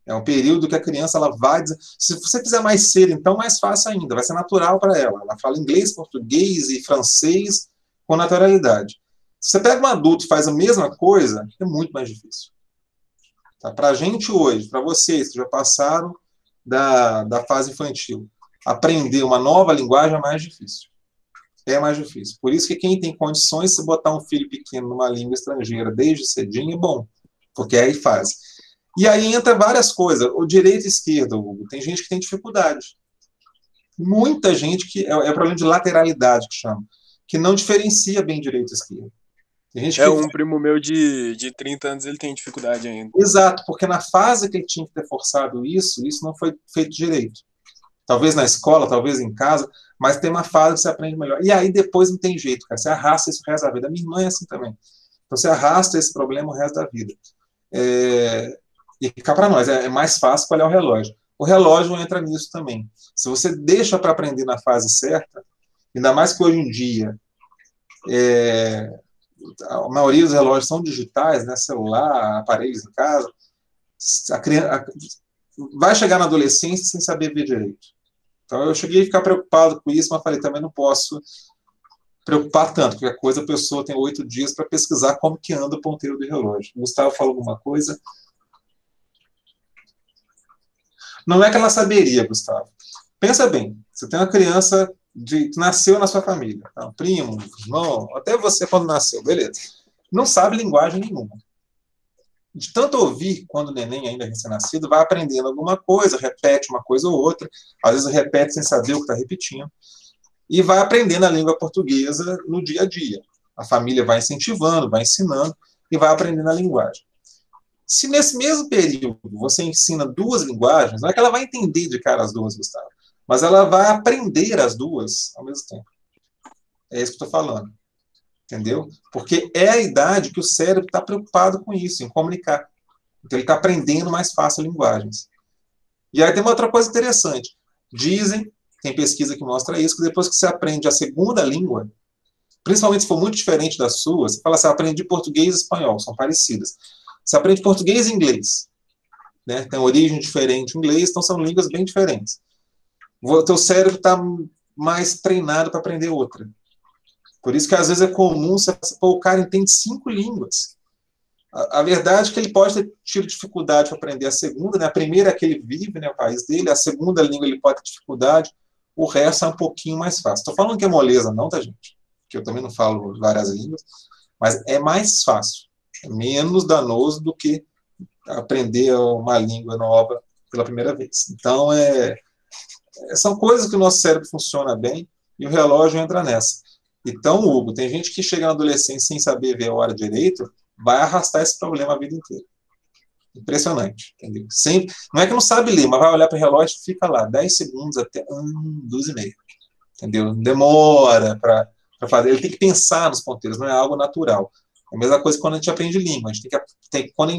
A: É um período que a criança ela vai. Se você fizer mais cedo, então, mais fácil ainda, vai ser natural para ela. Ela fala inglês, português e francês com naturalidade. Se você pega um adulto e faz a mesma coisa, é muito mais difícil. Tá? Para a gente hoje, para vocês que já passaram da fase infantil, aprender uma nova linguagem é mais difícil. É mais difícil. Por isso que quem tem condições de botar um filho pequeno numa língua estrangeira desde cedinho é bom, porque aí faz. E aí entra várias coisas. O direito e esquerda, Hugo, tem gente que tem dificuldade. Muita gente que é problema de lateralidade que chama, que não diferencia bem direito e esquerda. Tem gente que
C: Um primo meu de 30 anos, ele tem dificuldade ainda.
A: Exato, porque na fase que ele tinha que ter forçado isso não foi feito direito. Talvez na escola, talvez em casa, mas tem uma fase que você aprende melhor. E aí depois não tem jeito, cara. Você arrasta isso o resto da vida. A minha irmã é assim também. Então você arrasta esse problema o resto da vida. E cá para nós, é mais fácil olhar o relógio. O relógio entra nisso também. Se você deixa para aprender na fase certa, ainda mais que hoje em dia a maioria dos relógios são digitais, né, celular, aparelhos em casa, a criança vai chegar na adolescência sem saber ver direito. Então eu cheguei a ficar preocupado com isso, mas falei, também não posso preocupar tanto, porque a coisa a pessoa tem 8 dias para pesquisar como que anda o ponteiro do relógio. O Gustavo falou alguma coisa? Não é que ela saberia, Gustavo. Pensa bem, você tem uma criança que nasceu na sua família, tá? Um primo, um irmão, até você quando nasceu, beleza. Não sabe linguagem nenhuma. De tanto ouvir, quando o neném ainda é recém-nascido, vai aprendendo alguma coisa, repete uma coisa ou outra, às vezes repete sem saber o que está repetindo, e vai aprendendo a língua portuguesa no dia a dia. A família vai incentivando, vai ensinando, e vai aprendendo a linguagem. Se nesse mesmo período você ensina 2 linguagens, não é que ela vai entender de cara as 2, Gustavo, mas ela vai aprender as 2 ao mesmo tempo. É isso que eu estou falando. Entendeu? Porque é a idade que o cérebro está preocupado com isso, em comunicar. Então ele está aprendendo mais fácil linguagens. E aí tem uma outra coisa interessante. Dizem, tem pesquisa que mostra isso, que depois que você aprende a segunda língua, principalmente se for muito diferente da sua, você fala assim, aprendi português e espanhol, são parecidas. Você aprende português e inglês, né? Tem origem diferente em inglês, então são línguas bem diferentes. O teu cérebro está mais treinado para aprender outra. Por isso que às vezes é comum você o cara entende 5 línguas. A verdade é que ele pode ter tido dificuldade para aprender a segunda, né? A primeira é que ele vive, né, o país dele, a segunda língua ele pode ter dificuldade, o resto é um pouquinho mais fácil. Estou falando que é moleza, não, tá, gente? Que eu também não falo várias línguas, mas é mais fácil, é menos danoso do que aprender uma língua nova pela primeira vez. Então, são coisas que o nosso cérebro funciona bem e o relógio entra nessa. Então, Hugo, tem gente que chega na adolescência sem saber ver a hora direito, vai arrastar esse problema a vida inteira. Impressionante, entendeu? Sempre, não é que não sabe ler, mas vai olhar para o relógio e fica lá, 10 segundos até 2,5. Entendeu? Demora para fazer. Ele tem que pensar nos ponteiros, não é algo natural. É a mesma coisa quando a gente aprende língua. A gente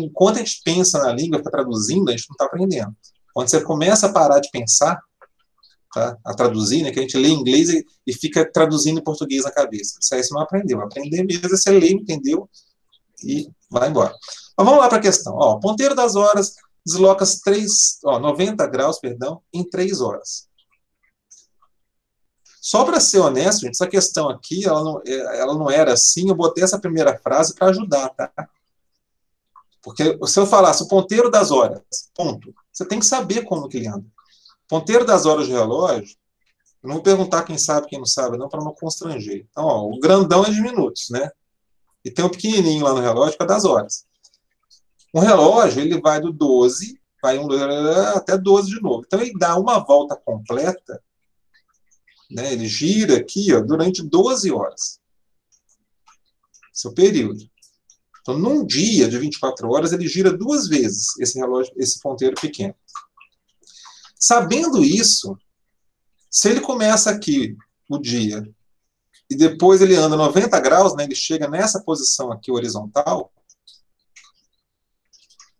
A: enquanto a gente pensa na língua, fica traduzindo, a gente não está aprendendo. Quando você começa a parar de pensar, tá, a traduzir, né, que a gente lê em inglês e fica traduzindo em português na cabeça. Isso aí você não aprendeu. Aprender mesmo é você lê, entendeu? E vai embora. Mas vamos lá para a questão. Ó, ponteiro das horas desloca 90 graus, em 3 horas. Só para ser honesto, gente, essa questão aqui, ela não era assim, eu botei essa primeira frase para ajudar, tá? Porque se eu falasse o ponteiro das horas, ponto, você tem que saber como que ele anda. Ponteiro das horas de relógio, eu não vou perguntar quem sabe, quem não sabe, não, para não constranger. Então, ó, o grandão é de minutos, né? E tem um pequenininho lá no relógio que é das horas. Um relógio, ele vai do 12, vai até 12 de novo. Então, ele dá uma volta completa, né? Ele gira aqui, ó, durante 12 horas. Esse é o período. Então, num dia de 24 horas, ele gira 2 vezes esse relógio, esse ponteiro pequeno. Sabendo isso, se ele começa aqui o dia e depois ele anda 90 graus, né, ele chega nessa posição aqui horizontal,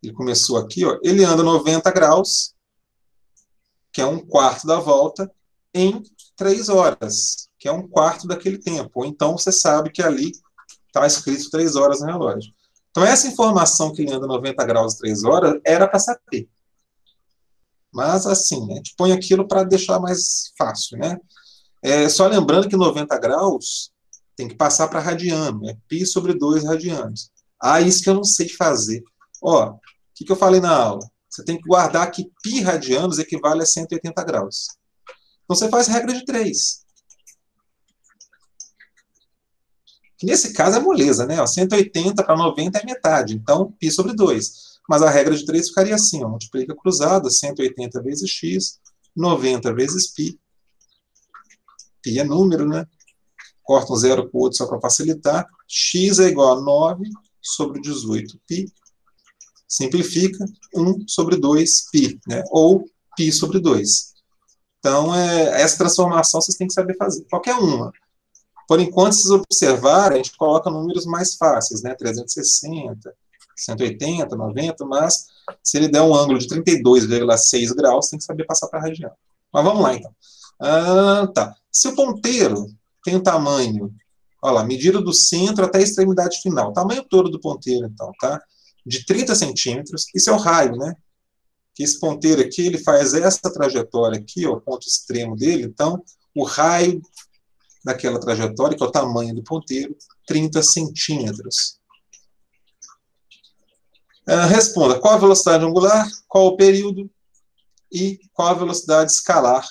A: ele começou aqui, ó, ele anda 90 graus, que é 1/4 da volta, em 3 horas, que é 1/4 daquele tempo. Ou então você sabe que ali está escrito 3 horas no relógio. Então essa informação que ele anda 90 graus em 3 horas era para saber. Mas assim, a gente põe aquilo para deixar mais fácil, né? Só lembrando que 90 graus tem que passar para radiano, é π sobre 2 radianos. Ah, isso que eu não sei fazer. Ó, o que eu falei na aula? Você tem que guardar que π radianos equivale a 180 graus. Então você faz regra de 3. Que nesse caso é moleza, né? Ó, 180 para 90 é metade, então π sobre 2. Mas a regra de 3 ficaria assim, ó, multiplica cruzada, 180 vezes x, 90 vezes π. Π é número, né? Corta um zero com o outro só para facilitar. X é igual a 9 sobre 18 π. Simplifica, 1 sobre 2 π, né? Ou π sobre 2. Então, essa transformação vocês têm que saber fazer. Qualquer uma. Por enquanto, se vocês observarem, a gente coloca números mais fáceis, né? 360, 180, 90, mas se ele der um ângulo de 32,6 graus, tem que saber passar para a radião. Mas vamos lá, então. Tá. Se o ponteiro tem o tamanho, olha lá, medida do centro até a extremidade final, o tamanho todo do ponteiro, então, tá? De 30 centímetros, isso é o raio, né? Que esse ponteiro aqui, ele faz essa trajetória aqui, ó, o ponto extremo dele, então, o raio daquela trajetória, que é o tamanho do ponteiro, 30 centímetros. Responda, qual a velocidade angular, qual o período e qual a velocidade escalar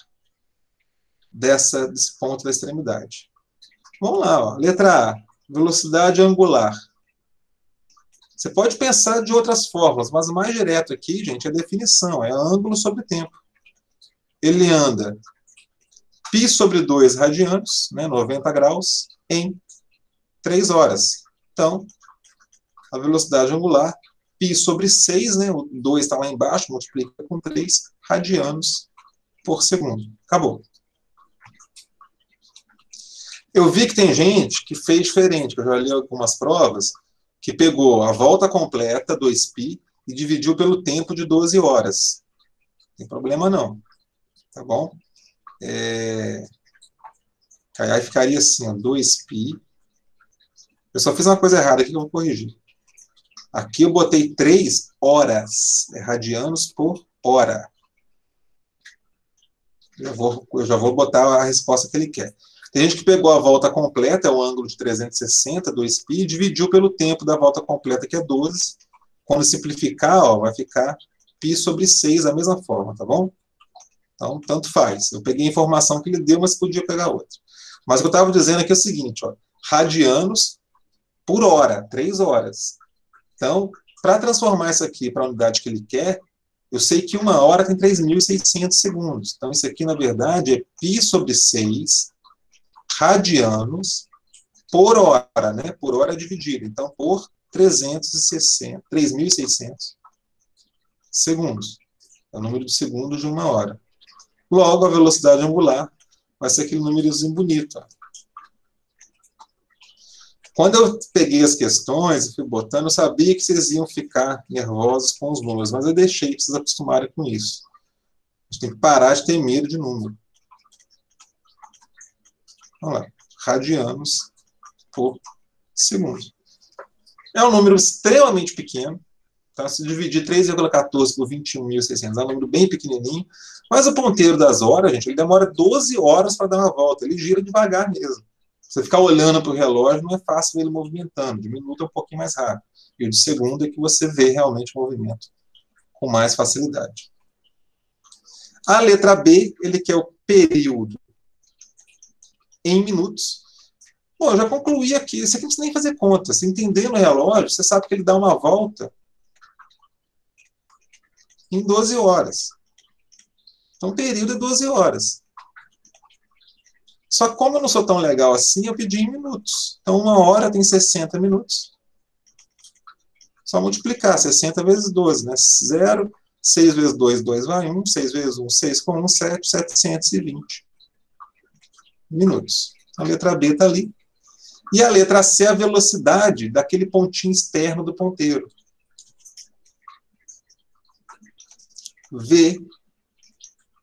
A: desse ponto da extremidade. Vamos lá, ó. Letra A, velocidade angular. Você pode pensar de outras formas, mas o mais direto aqui, gente, é a definição, é ângulo sobre tempo. Ele anda π sobre 2 radianos, né, 90 graus, em 3 horas. Então, a velocidade angular, π sobre 6, né, o 2 está lá embaixo, multiplica com 3 radianos por segundo. Acabou. Eu vi que tem gente que fez diferente, que eu já li algumas provas, que pegou a volta completa, 2π, e dividiu pelo tempo de 12 horas. Não tem problema não. Tá bom? Aí ficaria assim, ó, 2π. Eu só fiz uma coisa errada aqui que eu vou corrigir. Aqui eu botei 3 horas, radianos por hora. Eu já vou botar a resposta que ele quer. Tem gente que pegou a volta completa, é o ângulo de 360, 2π, e dividiu pelo tempo da volta completa, que é 12. Quando simplificar, ó, vai ficar π sobre 6 da mesma forma, tá bom? Então, tanto faz. Eu peguei a informação que ele deu, mas podia pegar outra. Mas o que eu estava dizendo aqui é o seguinte, ó, radianos por hora, 3 horas. Então, para transformar isso aqui para a unidade que ele quer, eu sei que 1 hora tem 3.600 segundos. Então, isso aqui, na verdade, é π sobre 6 radianos por hora, né? Por hora dividido. Então, por 3.600 segundos. É o número de segundos de 1 hora. Logo, a velocidade angular vai ser aquele númerozinho bonito. Ó. Quando eu peguei as questões e fui botando, eu sabia que vocês iam ficar nervosos com os números, mas eu deixei para vocês acostumarem com isso. A gente tem que parar de ter medo de número. Vamos lá. Radianos por segundo. É um número extremamente pequeno. Tá? Se dividir 3,14 por 21.600, é um número bem pequenininho. Mas o ponteiro das horas, gente, ele demora 12 horas para dar uma volta. Ele gira devagar mesmo. Você ficar olhando para o relógio não é fácil ver ele movimentando. De minuto é um pouquinho mais rápido. E o de segundo é que você vê realmente o movimento com mais facilidade. A letra B, ele quer o período em minutos. Bom, eu já concluí aqui. Isso aqui não precisa nem fazer conta. Se entender no relógio, você sabe que ele dá uma volta em 12 horas. Então, o período é 12 horas. Só que como eu não sou tão legal assim, eu pedi em minutos. Então, 1 hora tem 60 minutos. Só multiplicar. 60 vezes 12, né? 0, 6 vezes 2, 2 vai 1. 6 vezes 1, 6 com 1, 7, 720 minutos. A letra B está ali. E a letra C é a velocidade daquele pontinho externo do ponteiro. V,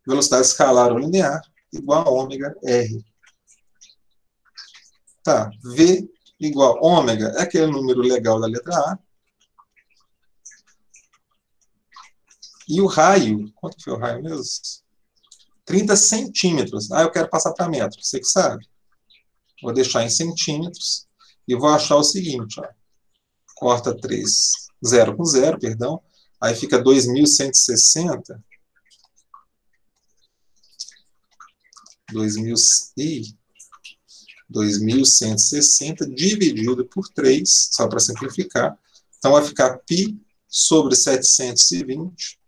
A: velocidade escalar ou linear, igual a ômega R. Tá, V igual ômega é aquele número legal da letra A. E o raio, quanto foi o raio mesmo? 30 centímetros. Ah, eu quero passar para metro, você que sabe. Vou deixar em centímetros e vou achar o seguinte, ó. Corta 3, 0 com 0, perdão. Aí fica 2.160. 2.160 dividido por 3, só para simplificar. Então vai ficar π sobre 720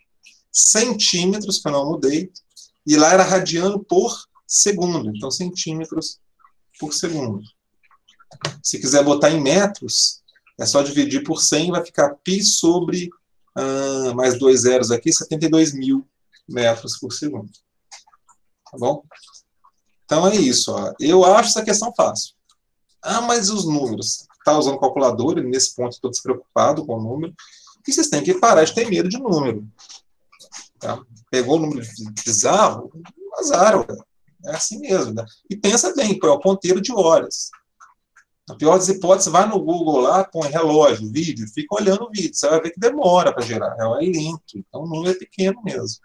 A: centímetros, que eu não mudei. E lá era radiano por segundo. Então, centímetros por segundo. Se quiser botar em metros, é só dividir por 100 e vai ficar π sobre, mais 2 zeros aqui, 72.000 metros por segundo. Tá bom? Então é isso. Ó. Eu acho essa questão fácil. Ah, mas os números? Está usando calculadora, e nesse ponto estou despreocupado com o número. E vocês têm que parar de ter medo de número. Tá? Pegou o número bizarro, azar. É assim mesmo. Né? E pensa bem, é o ponteiro de horas. Na pior das hipóteses, vai no Google lá, põe relógio, vídeo, fica olhando o vídeo. Você vai ver que demora para gerar. É lento. Então o número é pequeno mesmo.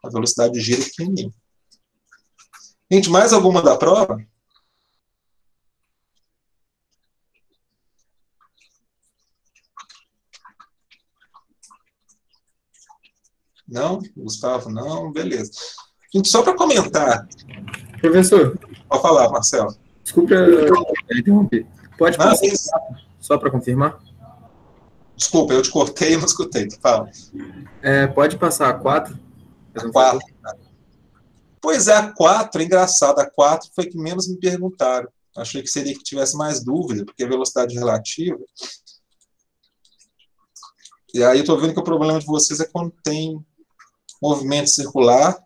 A: A velocidade de giro é pequenininha. Gente, mais alguma da prova? Não? Gustavo, não? Beleza. Gente, só para comentar.
D: Professor,
A: Pode falar, Marcelo.
D: desculpa interromper. Pode passar só para confirmar?
A: Desculpa, eu te cortei e não escutei. Fala.
D: Pode passar a 4?
A: A 4. Pois é, a 4, é engraçado. A 4 foi que menos me perguntaram. Achei que seria que tivesse mais dúvida, porque é velocidade relativa. E aí eu estou vendo que o problema de vocês é quando tem movimento circular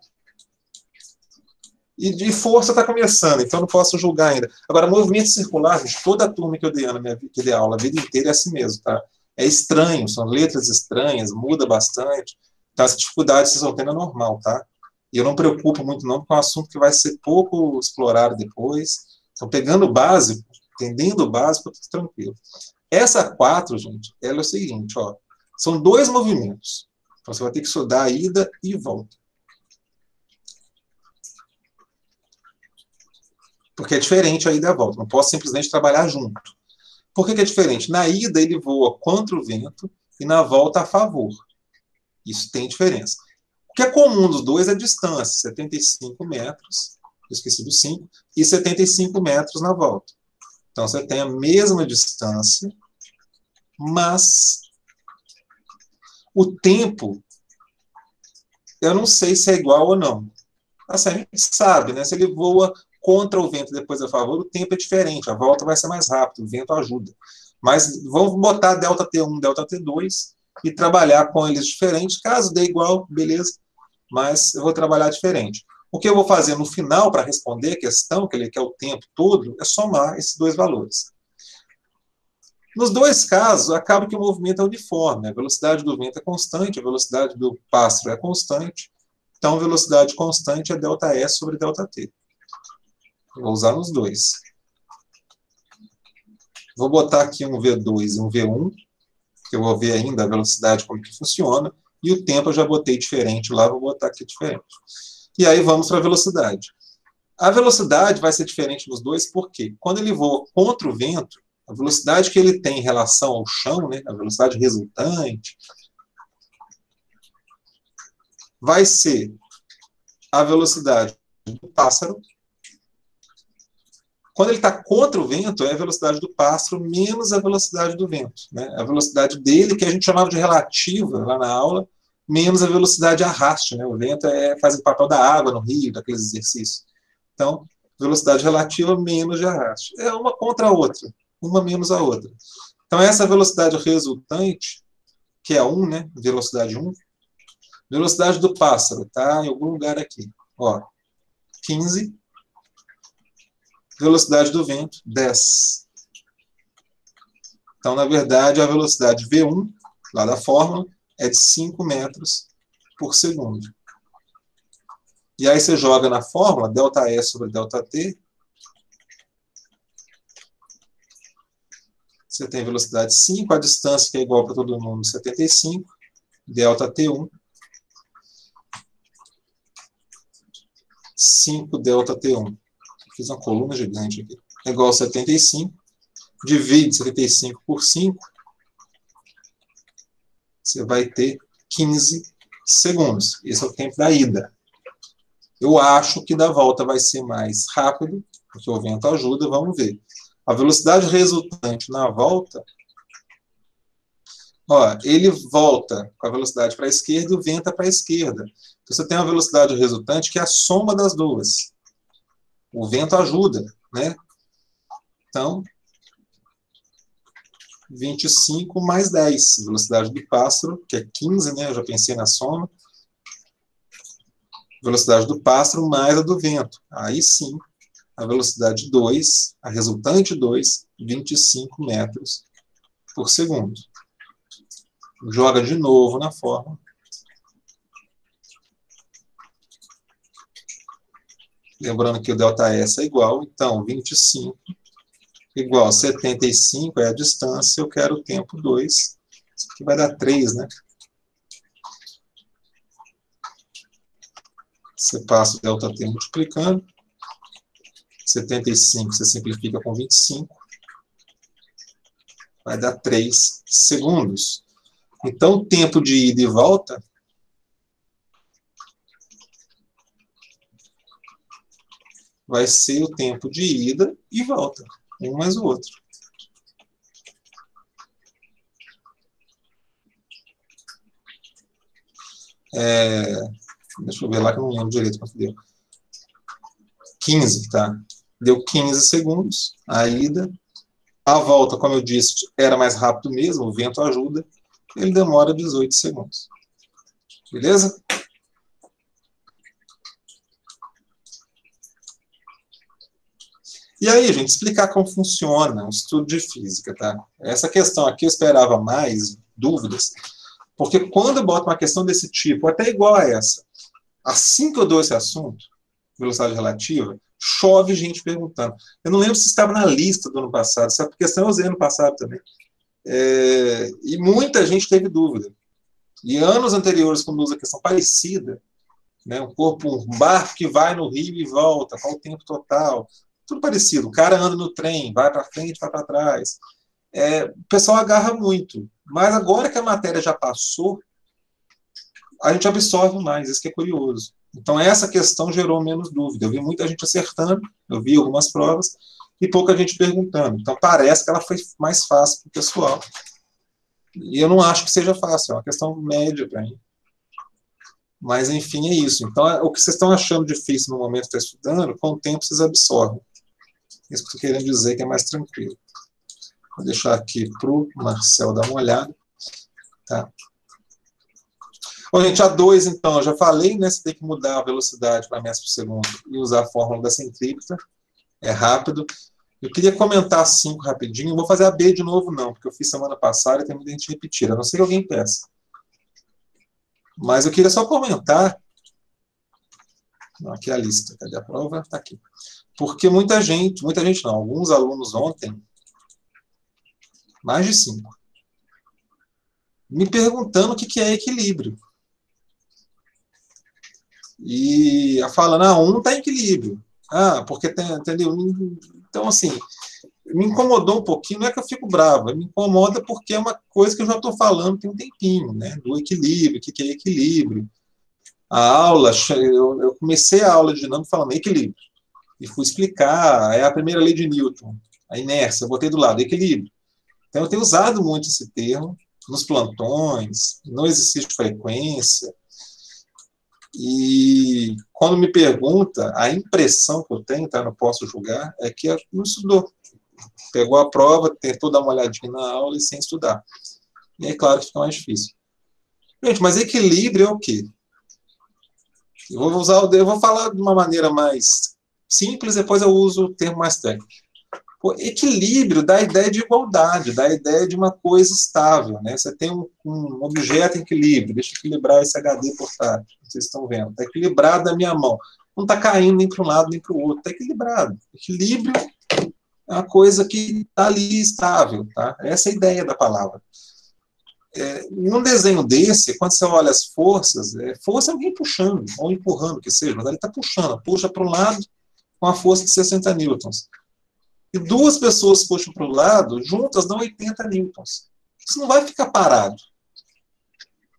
A: e de força está começando, então não posso julgar ainda. Agora, movimento circular, gente, toda a turma que eu dei na minha que dei aula a vida inteira é assim mesmo, tá? É estranho, são letras estranhas, muda bastante. Então, essa dificuldade vocês vão tendo é normal, tá? E eu não me preocupo muito não, porque é um assunto que vai ser pouco explorado depois. Então, pegando o básico, entendendo o básico, eu estou tranquilo. Essa 4, gente, ela é o seguinte, ó. São 2 movimentos. Então, você vai ter que estudar a ida e volta. Porque é diferente a ida e a volta. Não posso simplesmente trabalhar junto. Por que é diferente? Na ida, ele voa contra o vento e na volta a favor. Isso tem diferença. O que é comum dos dois é a distância. 75 metros, eu esqueci do 5, e 75 metros na volta. Então, você tem a mesma distância, mas o tempo, eu não sei se é igual ou não. Assim, a gente sabe, né? Se ele voa contra o vento e depois a favor, o tempo é diferente. A volta vai ser mais rápido, o vento ajuda. Mas vamos botar delta T1, delta T2 e trabalhar com eles diferentes. Caso dê igual, beleza. Mas eu vou trabalhar diferente. O que eu vou fazer no final para responder a questão, que ele quer o tempo todo, é somar esses 2 valores. Nos 2 casos, acaba que o movimento é uniforme. A velocidade do vento é constante, a velocidade do pássaro é constante. Então, a velocidade constante é ΔS sobre ΔT. Vou usar nos 2. Vou botar aqui um V2 e um V1, que eu vou ver ainda a velocidade, como que funciona. E o tempo eu já botei diferente lá, vou botar aqui diferente. E aí vamos para a velocidade. A velocidade vai ser diferente nos dois, porque quando ele voa contra o vento, a velocidade que ele tem em relação ao chão, né, a velocidade resultante, vai ser a velocidade do pássaro. Quando ele está contra o vento, é a velocidade do pássaro menos a velocidade do vento, né? A velocidade dele, que a gente chamava de relativa lá na aula, menos a velocidade arraste, né? O vento faz o papel da água no rio, daqueles exercícios. Então, velocidade relativa menos de arraste. É uma contra a outra, uma menos a outra. Então, essa velocidade resultante, que é 1, né? Velocidade 1. Velocidade do pássaro, tá? Em algum lugar aqui. Ó, 15. Velocidade do vento, 10. Então, na verdade, a velocidade V1, lá da fórmula, é de 5 metros por segundo. E aí você joga na fórmula, ΔE sobre ΔT. Você tem velocidade 5, a distância que é igual para todo mundo, 75. ΔT1. 5 ΔT1. Fiz uma coluna gigante aqui. É igual a 75. Divide 75 por 5. Você vai ter 15 segundos. Esse é o tempo da ida. Eu acho que da volta vai ser mais rápido, porque o vento ajuda, vamos ver. A velocidade resultante na volta, ó, ele volta com a velocidade para a esquerda e o vento é para a esquerda. Então, você tem uma velocidade resultante que é a soma das duas. O vento ajuda, né? Então, 25 mais 10. Velocidade do pássaro, que é 15, né? Eu já pensei na soma. Velocidade do pássaro mais a do vento. Aí sim, a velocidade 2, a resultante 2, 25 metros por segundo. Joga de novo na fórmula. Lembrando que o ΔS é igual, então 25 igual a 75 é a distância, eu quero o tempo 2, isso aqui vai dar 3, né? Você passa o ΔT multiplicando, 75 você simplifica com 25, vai dar 3 segundos. Então, o tempo de ida e volta vai ser o tempo de ida e volta, um mais o outro. Deixa eu ver lá que eu não lembro direito quanto deu. 15, tá? Deu 15 segundos a ida. A volta, como eu disse, era mais rápido mesmo, o vento ajuda. Ele demora 18 segundos. Beleza? E aí, gente, explicar como funciona o estudo de física, tá? Essa questão aqui eu esperava mais dúvidas, porque quando eu boto uma questão desse tipo, até igual a essa, assim que eu dou esse assunto, velocidade relativa, chove gente perguntando. Eu não lembro se estava na lista do ano passado, essa questão eu usei ano passado também. E muita gente teve dúvida. E anos anteriores, quando usa questão parecida, né, um barco que vai no rio e volta, qual o tempo total, tudo parecido. O cara anda no trem, vai para frente, vai para trás. O pessoal agarra muito. Mas agora que a matéria já passou, a gente absorve mais, isso que é curioso. Então, essa questão gerou menos dúvida. Eu vi muita gente acertando, eu vi algumas provas, e pouca gente perguntando. Então, parece que ela foi mais fácil para o pessoal. E eu não acho que seja fácil, é uma questão média para mim. Mas, enfim, é isso. Então, o que vocês estão achando difícil no momento que está estudando, com o tempo vocês absorvem. Isso que eu estou querendo dizer que é mais tranquilo. Vou deixar aqui para o Marcel dar uma olhada. Tá? Bom, gente, a 2, então, eu já falei, né? Você tem que mudar a velocidade para metros por segundo e usar a fórmula da centrípeta. É rápido. Eu queria comentar a 5 rapidinho. Não vou fazer a B de novo, não, porque eu fiz semana passada e tem muita gente repetir. A não ser que alguém peça. Mas eu queria só comentar. Não, aqui é a lista. Cadê a prova? Está aqui. Porque muita gente não, alguns alunos ontem, mais de 5, me perguntando o que é equilíbrio. E falando, 1 está em equilíbrio. porque tem, entendeu? Então, assim, me incomodou um pouquinho, não é que eu fico bravo, me incomoda porque é uma coisa que eu já estou falando tem um tempinho, né? Do equilíbrio, o que é equilíbrio. A aula, eu comecei a aula de dinâmica falando equilíbrio, e fui explicar, é a primeira lei de Newton, a inércia, eu botei do lado, equilíbrio. Então, eu tenho usado muito esse termo nos plantões, no exercício de frequência, e quando me pergunta, a impressão que eu tenho, tá, não posso julgar, é que não estudou. Pegou a prova, tentou dar uma olhadinha na aula e sem estudar. E aí, claro que fica mais difícil. Gente, mas equilíbrio é o quê? Eu vou falar de uma maneira mais simples, depois eu uso o termo mais técnico. O equilíbrio dá a ideia de igualdade, dá a ideia de uma coisa estável, né? Você tem um objeto em equilíbrio, deixa eu equilibrar esse HD portátil, vocês estão vendo, está equilibrado na minha mão, não está caindo nem para um lado nem para o outro, está equilibrado. Equilíbrio é uma coisa que está ali estável, tá? Essa é a ideia da palavra. Num desenho desse, quando você olha as forças, força é alguém puxando, ou empurrando, que seja, mas ele está puxando, puxa para um lado com a força de 60 newtons. E duas pessoas puxam para o lado, juntas dão 80 newtons. Isso não vai ficar parado.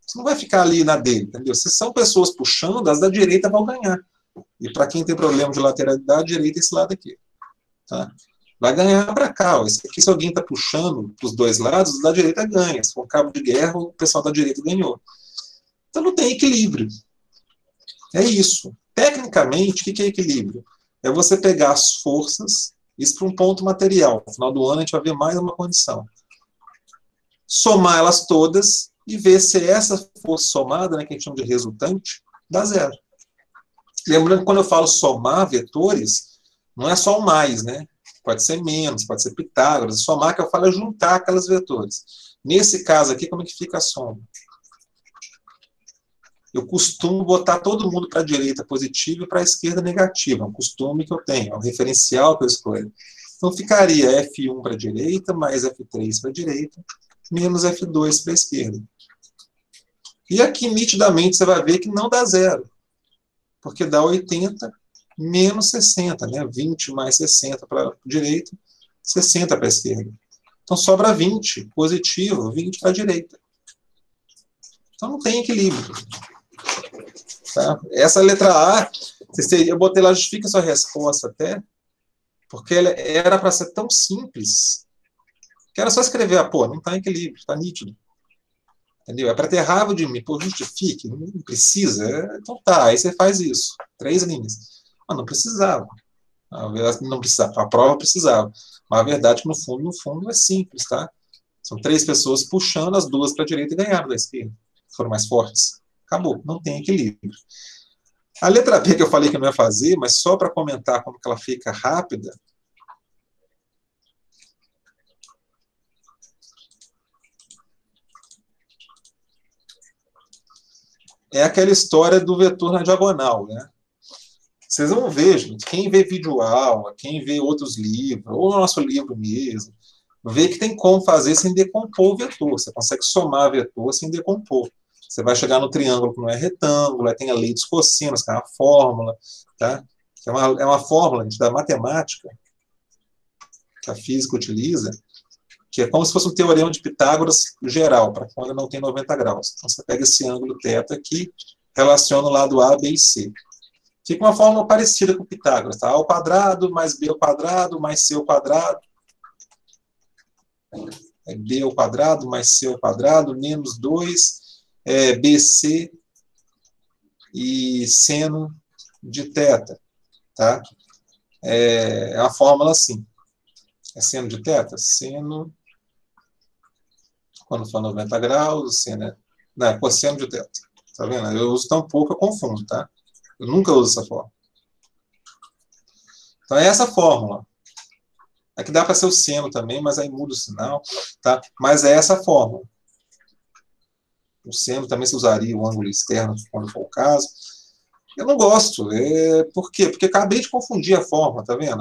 A: Isso não vai ficar ali na dele, entendeu? Se são pessoas puxando, as da direita vão ganhar. E para quem tem problema de lateralidade, a direita é esse lado aqui. Tá? Vai ganhar para cá. Ó. Esse aqui, se alguém está puxando para os dois lados, os da direita ganha. Se for um cabo de guerra, o pessoal da direita ganhou. Então não tem equilíbrio. É isso. Tecnicamente, o que é equilíbrio? É você pegar as forças, isso para um ponto material. No final do ano, a gente vai ver mais uma condição. Somar elas todas e ver se essa força somada, né, que a gente chama de resultante, dá zero. Lembrando que quando eu falo somar vetores, não é só o mais, né? Pode ser menos, pode ser Pitágoras. Somar, que eu falo, é juntar aquelas vetores. Nesse caso aqui, como é que fica a soma? Eu costumo botar todo mundo para a direita positiva e para a esquerda negativa. É um costume que eu tenho, é um referencial que eu escolho. Então ficaria F1 para a direita, mais F3 para a direita, menos F2 para a esquerda. E aqui, nitidamente, você vai ver que não dá zero. Porque dá 80 menos 60, né? 20 mais 60 para a direita, 60 para a esquerda. Então sobra 20, positivo, 20 para a direita. Então não tem equilíbrio. Tá? Essa letra A, eu botei lá, justifica a sua resposta até, porque ela era para ser tão simples, que era só escrever, não está em equilíbrio, está nítido. Entendeu? É para ter raiva de mim, justifique, não precisa. Então tá, aí você faz isso, 3 linhas. Mas não precisava. Não precisava, a prova precisava. Mas a verdade é que no fundo é simples, tá? São 3 pessoas puxando, as 2 para a direita e ganharam da esquerda. Foram mais fortes. Acabou, não tem equilíbrio. A letra B que eu falei que não ia fazer, mas só para comentar como que ela fica rápida. É aquela história do vetor na diagonal, né? Vocês vão ver, gente, quem vê videoaula, quem vê outros livros, ou o nosso livro mesmo, vê que tem como fazer sem decompor o vetor. Você consegue somar vetor sem decompor. Você vai chegar no triângulo que não é retângulo, aí tem a lei dos cossinos, que é uma fórmula, tá? Que é uma fórmula da matemática que a física utiliza, que é como se fosse um teorema de Pitágoras geral, para quando não tem 90 graus. Então você pega esse ângulo θ aqui, relaciona o lado A, B e C. Fica uma fórmula parecida com Pitágoras, tá? A ao quadrado mais B ao quadrado mais C ao quadrado. É B ao quadrado mais C ao quadrado menos 2 BC e seno de θ, tá? É a fórmula assim. É seno de θ? Seno, quando for 90 graus, seno não, cosseno de θ. Tá vendo? Eu uso tão pouco, eu confundo, tá? Eu nunca uso essa fórmula. Então é essa fórmula. Aqui dá para ser o seno também, mas aí muda o sinal, tá? Mas é essa fórmula. O seno também se usaria o ângulo externo, quando for o caso. Eu não gosto. Por quê? Porque acabei de confundir a fórmula, tá vendo?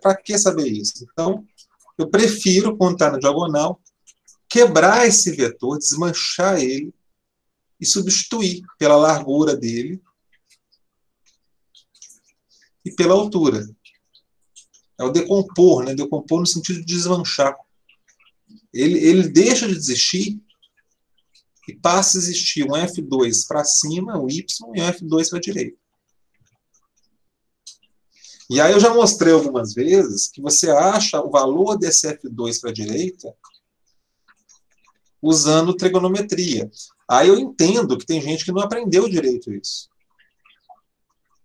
A: Para que saber isso? Então, eu prefiro, quando está na diagonal, quebrar esse vetor, desmanchar ele e substituir pela largura dele e pela altura. É o decompor, né? Decompor no sentido de desmanchar. Ele deixa de existir e passa a existir um F2 para cima, o Y, e um F2 para a direita. E aí eu já mostrei algumas vezes que você acha o valor desse F2 para a direita usando trigonometria. Aí eu entendo que tem gente que não aprendeu direito isso.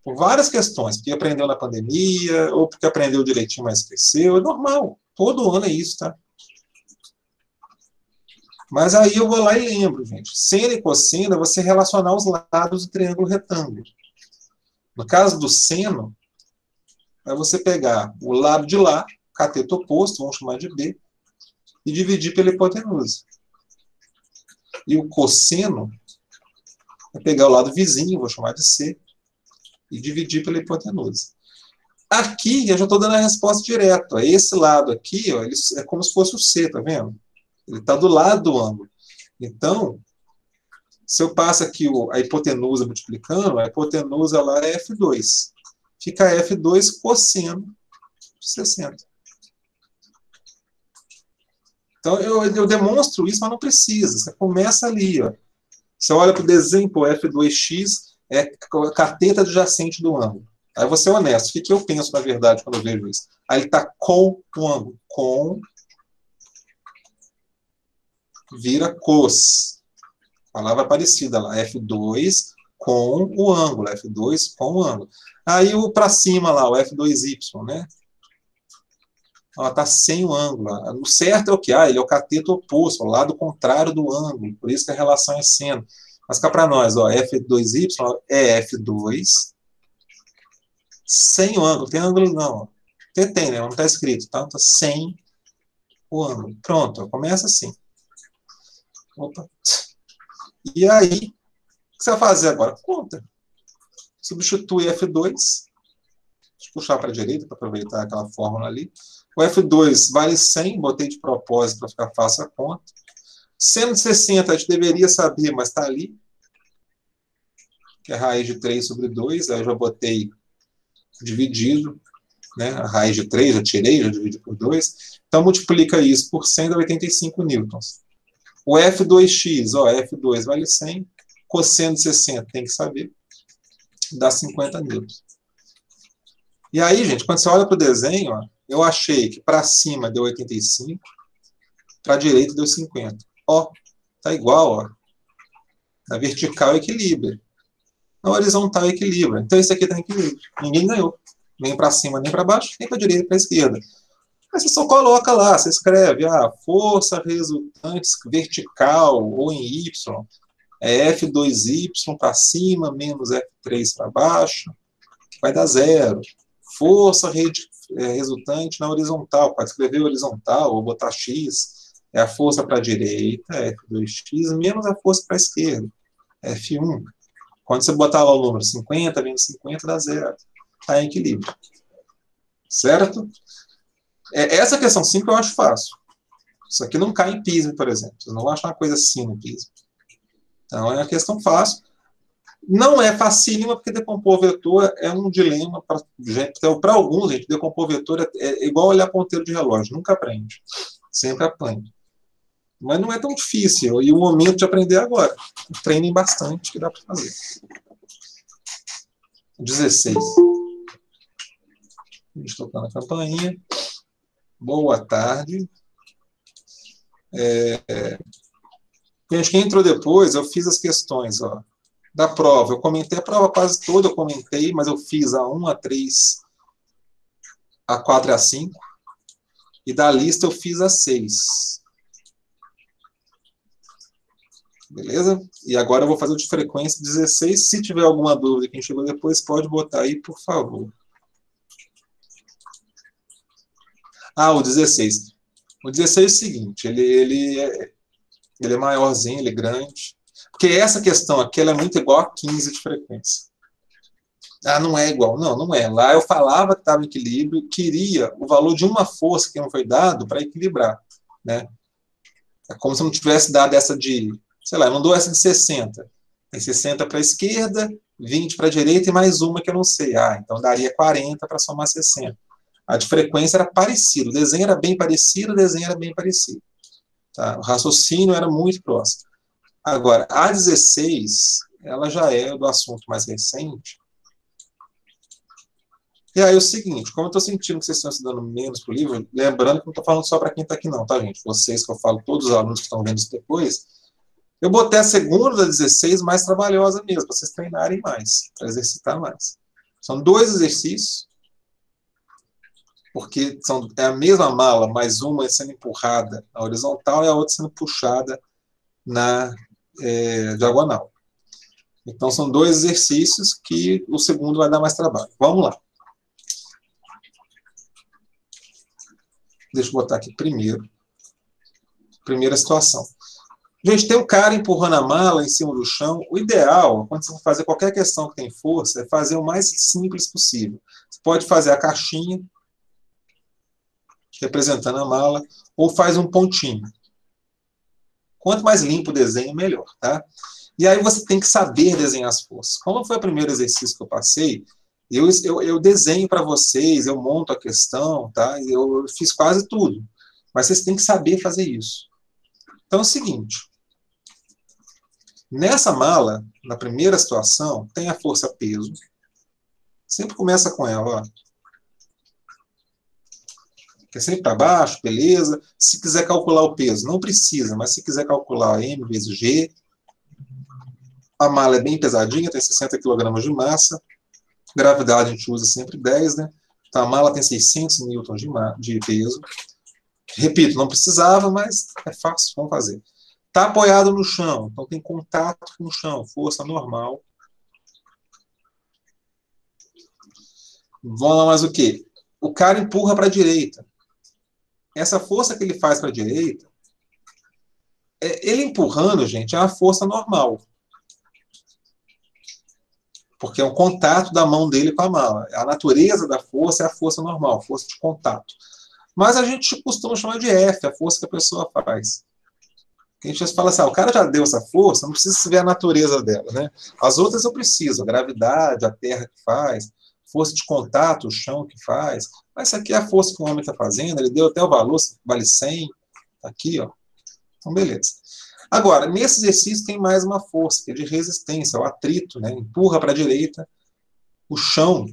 A: Por várias questões, porque aprendeu na pandemia, ou porque aprendeu direitinho, mas esqueceu. É normal. Todo ano é isso, tá? Mas aí eu vou lá e lembro, gente. Seno e cosseno é você relacionar os lados do triângulo retângulo. No caso do seno, é você pegar o lado de lá, cateto oposto, vamos chamar de B, e dividir pela hipotenusa. E o cosseno é pegar o lado vizinho, vou chamar de C, e dividir pela hipotenusa. Aqui eu já estou dando a resposta direta. Esse lado aqui, ó, ele é como se fosse o C, tá vendo? Ele está do lado do ângulo. Então, se eu passo aqui a hipotenusa multiplicando, a hipotenusa lá é F2. Fica F2 cosseno de 60. Então, eu demonstro isso, mas não precisa. Você começa ali. Ó. Você olha para o desenho, pô, F2x é a cateta adjacente do ângulo. Aí você é honesto. O que eu penso, na verdade, quando eu vejo isso? Aí ele está com o ângulo. Com vira cos. Palavra parecida lá. F2 com o ângulo. F2 com o ângulo. Aí o para cima lá, o F2y, né? Está sem o ângulo. O certo é o que? Ele é o cateto oposto, o lado contrário do ângulo. Por isso que a relação é seno. Mas cá para nós, ó, F2y é F2 sem o ângulo. Tem ângulo não. Tem, né? Não está escrito. Tá? Então, sem o ângulo. Pronto, começa assim. Opa. E aí, o que você vai fazer agora? Conta. Substitui F2. Deixa eu puxar para a direita para aproveitar aquela fórmula ali. O F2 vale 100, botei de propósito para ficar fácil a conta. Seno de 60 a gente deveria saber, mas está ali. Que é a raiz de 3 sobre 2. Aí eu já botei dividido. Né? A raiz de 3, já tirei, já dividi por 2. Então multiplica isso por 100, dá 85 newtons. O F2x, ó, F2 vale 100. Cosseno de 60, tem que saber. Dá 50 newtons. E aí, gente, quando você olha para o desenho, ó, eu achei que para cima deu 85, para a direita deu 50. Ó, tá igual, ó. Na vertical equilibra. Na horizontal equilibra. Então isso aqui tem equilíbrio. Ninguém ganhou. Nem para cima, nem para baixo, nem para a direita, nem para a esquerda. Aí você só coloca lá, você escreve, força resultante vertical, ou em Y, é F2Y para cima, menos F3 para baixo, vai dar 0. Força resultante na horizontal, pode escrever horizontal ou botar X, é a força para a direita, F2x, menos a força para a esquerda, F1. Quando você botar lá o número 50, menos 50, dá 0. Está em equilíbrio. Certo? Essa questão 5 eu acho fácil. Isso aqui não cai em pismo, por exemplo. Vocês não vão achar uma coisa assim no pismo. Então é uma questão fácil. Não é facílima, porque decompor vetor é um dilema para alguns, gente. Decompor vetor é igual olhar ponteiro de relógio. Nunca aprende. Sempre apanha. Mas não é tão difícil. E o momento de aprender é agora. Treinem bastante, que dá para fazer. 16. Gente, tocando a campainha. Boa tarde. Gente, quem entrou depois, eu fiz as questões, ó, da prova. Eu comentei a prova quase toda, eu comentei, mas eu fiz a 1, a 3, a 4 e a 5. E da lista eu fiz a 6. Beleza? E agora eu vou fazer o de frequência 16. Se tiver alguma dúvida, quem chegou depois, pode botar aí, por favor. O 16. O 16 é o seguinte, ele é maiorzinho, ele é grande. Porque essa questão aqui ela é muito igual a 15 de frequência. Não é igual. Não, não é. Lá eu falava que estava em equilíbrio, queria o valor de uma força que não foi dado para equilibrar. Né? É como se eu não tivesse dado essa de, sei lá, eu não dou essa de 60. Tem 60 para a esquerda, 20 para a direita e mais uma que eu não sei. Então daria 40 para somar 60. A de frequência era parecida, o desenho era bem parecido, o desenho era bem parecido. Tá? O raciocínio era muito próximo. Agora, a 16, ela já é do assunto mais recente. E aí é o seguinte, como eu estou sentindo que vocês estão estudando menos para o livro, lembrando que não estou falando só para quem está aqui não, tá, gente? Vocês que eu falo, todos os alunos que estão vendo isso depois, eu botei a segunda da 16 mais trabalhosa mesmo, para vocês treinarem mais, para exercitar mais. São 2 exercícios, porque é a mesma mala, mas uma sendo empurrada na horizontal e a outra sendo puxada na diagonal. Então, são 2 exercícios que o segundo vai dar mais trabalho. Vamos lá. Deixa eu botar aqui primeiro. Primeira situação. Gente, tem o cara empurrando a mala em cima do chão. O ideal, quando você for fazer qualquer questão que tem força, é fazer o mais simples possível. Você pode fazer a caixinha, representando a mala, ou faz um pontinho. Quanto mais limpo o desenho, melhor, tá? E aí você tem que saber desenhar as forças. Como foi o primeiro exercício que eu passei, eu desenho para vocês, eu monto a questão, tá? Eu fiz quase tudo. Mas vocês têm que saber fazer isso. Então é o seguinte. Nessa mala, na primeira situação, tem a força peso. Sempre começa com ela, ó. Que é sempre para baixo, beleza. Se quiser calcular o peso, não precisa, mas se quiser calcular M vezes G, a mala é bem pesadinha, tem 60 kg de massa. Gravidade a gente usa sempre 10, né? Então a mala tem 600 newtons de peso. Repito, não precisava, mas é fácil, vamos fazer. Está apoiado no chão, então tem contato com o chão, força normal. Vamos lá mais o quê? O cara empurra para a direita. Essa força que ele faz para a direita, ele empurrando, gente, é uma força normal. Porque é um contato da mão dele com a mala. A natureza da força é a força normal, força de contato. Mas a gente costuma chamar de F, a força que a pessoa faz. A gente fala assim, o cara já deu essa força, não precisa ver a natureza dela, né? As outras eu preciso, a gravidade, a terra que faz, força de contato, o chão que faz. Mas essa aqui é a força que o homem está fazendo, ele deu até o valor, vale 100, tá aqui, ó. Então, beleza. Agora, nesse exercício tem mais uma força, que é de resistência, o atrito, né? Empurra para a direita, o chão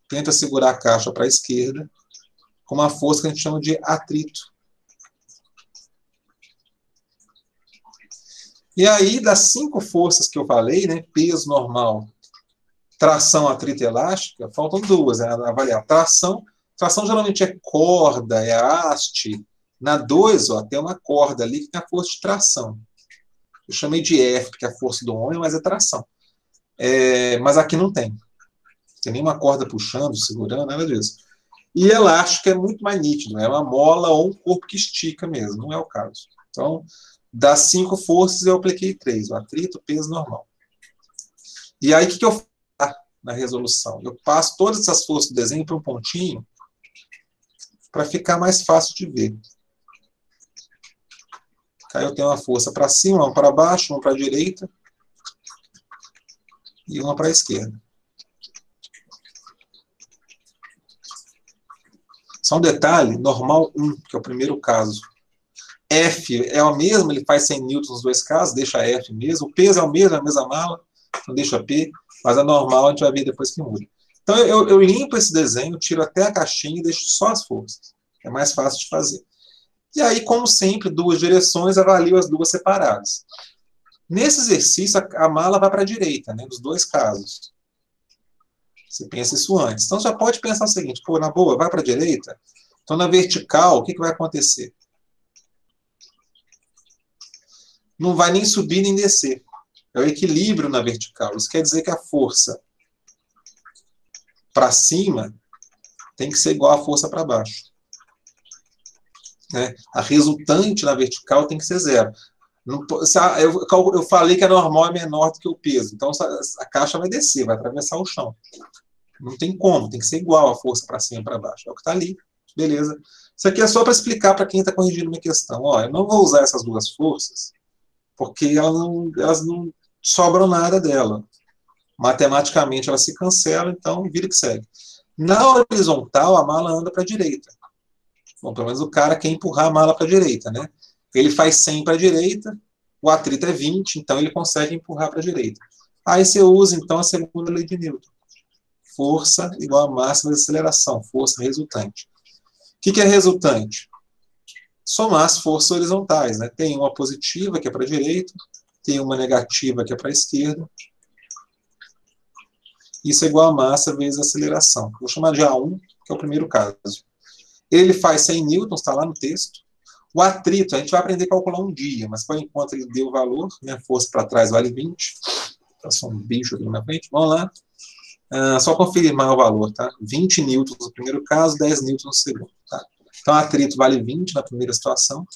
A: tenta segurar a caixa para a esquerda, com uma força que a gente chama de atrito. E aí, das 5 forças que eu falei, né? Peso normal, tração, atrito e elástica, faltam 2, né? Avaliar. Tração geralmente é corda, é haste. Na 2, ó, tem uma corda ali que tem a força de tração. Eu chamei de F, porque é a força do homem, mas é tração. Mas aqui não tem. Tem nenhuma corda puxando, segurando, nada disso. E elástico é muito mais nítido. É uma mola ou um corpo que estica mesmo. Não é o caso. Então, das 5 forças, eu apliquei 3. O atrito, peso normal. E aí, o que eu faço na resolução? Eu passo todas essas forças do desenho para um pontinho para ficar mais fácil de ver. Aí eu tenho uma força para cima, uma para baixo, uma para a direita e uma para a esquerda. Só um detalhe, normal 1, que é o primeiro caso. F é o mesmo, ele faz 100 newtons nos 2 casos, deixa F mesmo. O peso é o mesmo, é a mesma mala, então deixa P, mas a normal a gente vai ver depois que muda. Então eu limpo esse desenho, tiro até a caixinha e deixo só as forças. É mais fácil de fazer. E aí, como sempre, 2 direções, avalio as 2 separadas. Nesse exercício, a mala vai para a direita, né, nos 2 casos. Você pensa isso antes. Então, já pode pensar o seguinte, pô, na boa, vai para a direita? Então, na vertical, o que vai acontecer? Não vai nem subir nem descer. É o equilíbrio na vertical. Isso quer dizer que a força para cima tem que ser igual à força para baixo. Né? A resultante na vertical tem que ser 0. Eu falei que a normal é menor do que o peso. Então, a caixa vai descer, vai atravessar o chão. Não tem como, tem que ser igual a força para cima e para baixo. É o que está ali. Beleza. Isso aqui é só para explicar para quem está corrigindo minha questão. Ó, eu não vou usar essas 2 forças, porque elas não sobram nada dela. Matematicamente, elas se cancelam, então vira que segue. Na horizontal, a mala anda para a direita. Bom, pelo menos o cara quer empurrar a mala para a direita, né? Ele faz 100 para a direita, o atrito é 20, então ele consegue empurrar para a direita. Aí você usa, então, a segunda lei de Newton. Força igual a massa vezes aceleração, força resultante. O que é resultante? Somar as forças horizontais, né? Tem uma positiva, que é para a direita, tem uma negativa, que é para a esquerda. Isso é igual a massa vezes aceleração. Vou chamar de A1, que é o primeiro caso. Ele faz 100 newtons, está lá no texto. O atrito, a gente vai aprender a calcular um dia, mas por enquanto ele deu o valor, né? Força para trás vale 20. Passou um bicho aqui na frente. Vamos lá. Só confirmar o valor, tá? 20 newtons no primeiro caso, 10 newtons no segundo. Tá? Então, atrito vale 20 na primeira situação.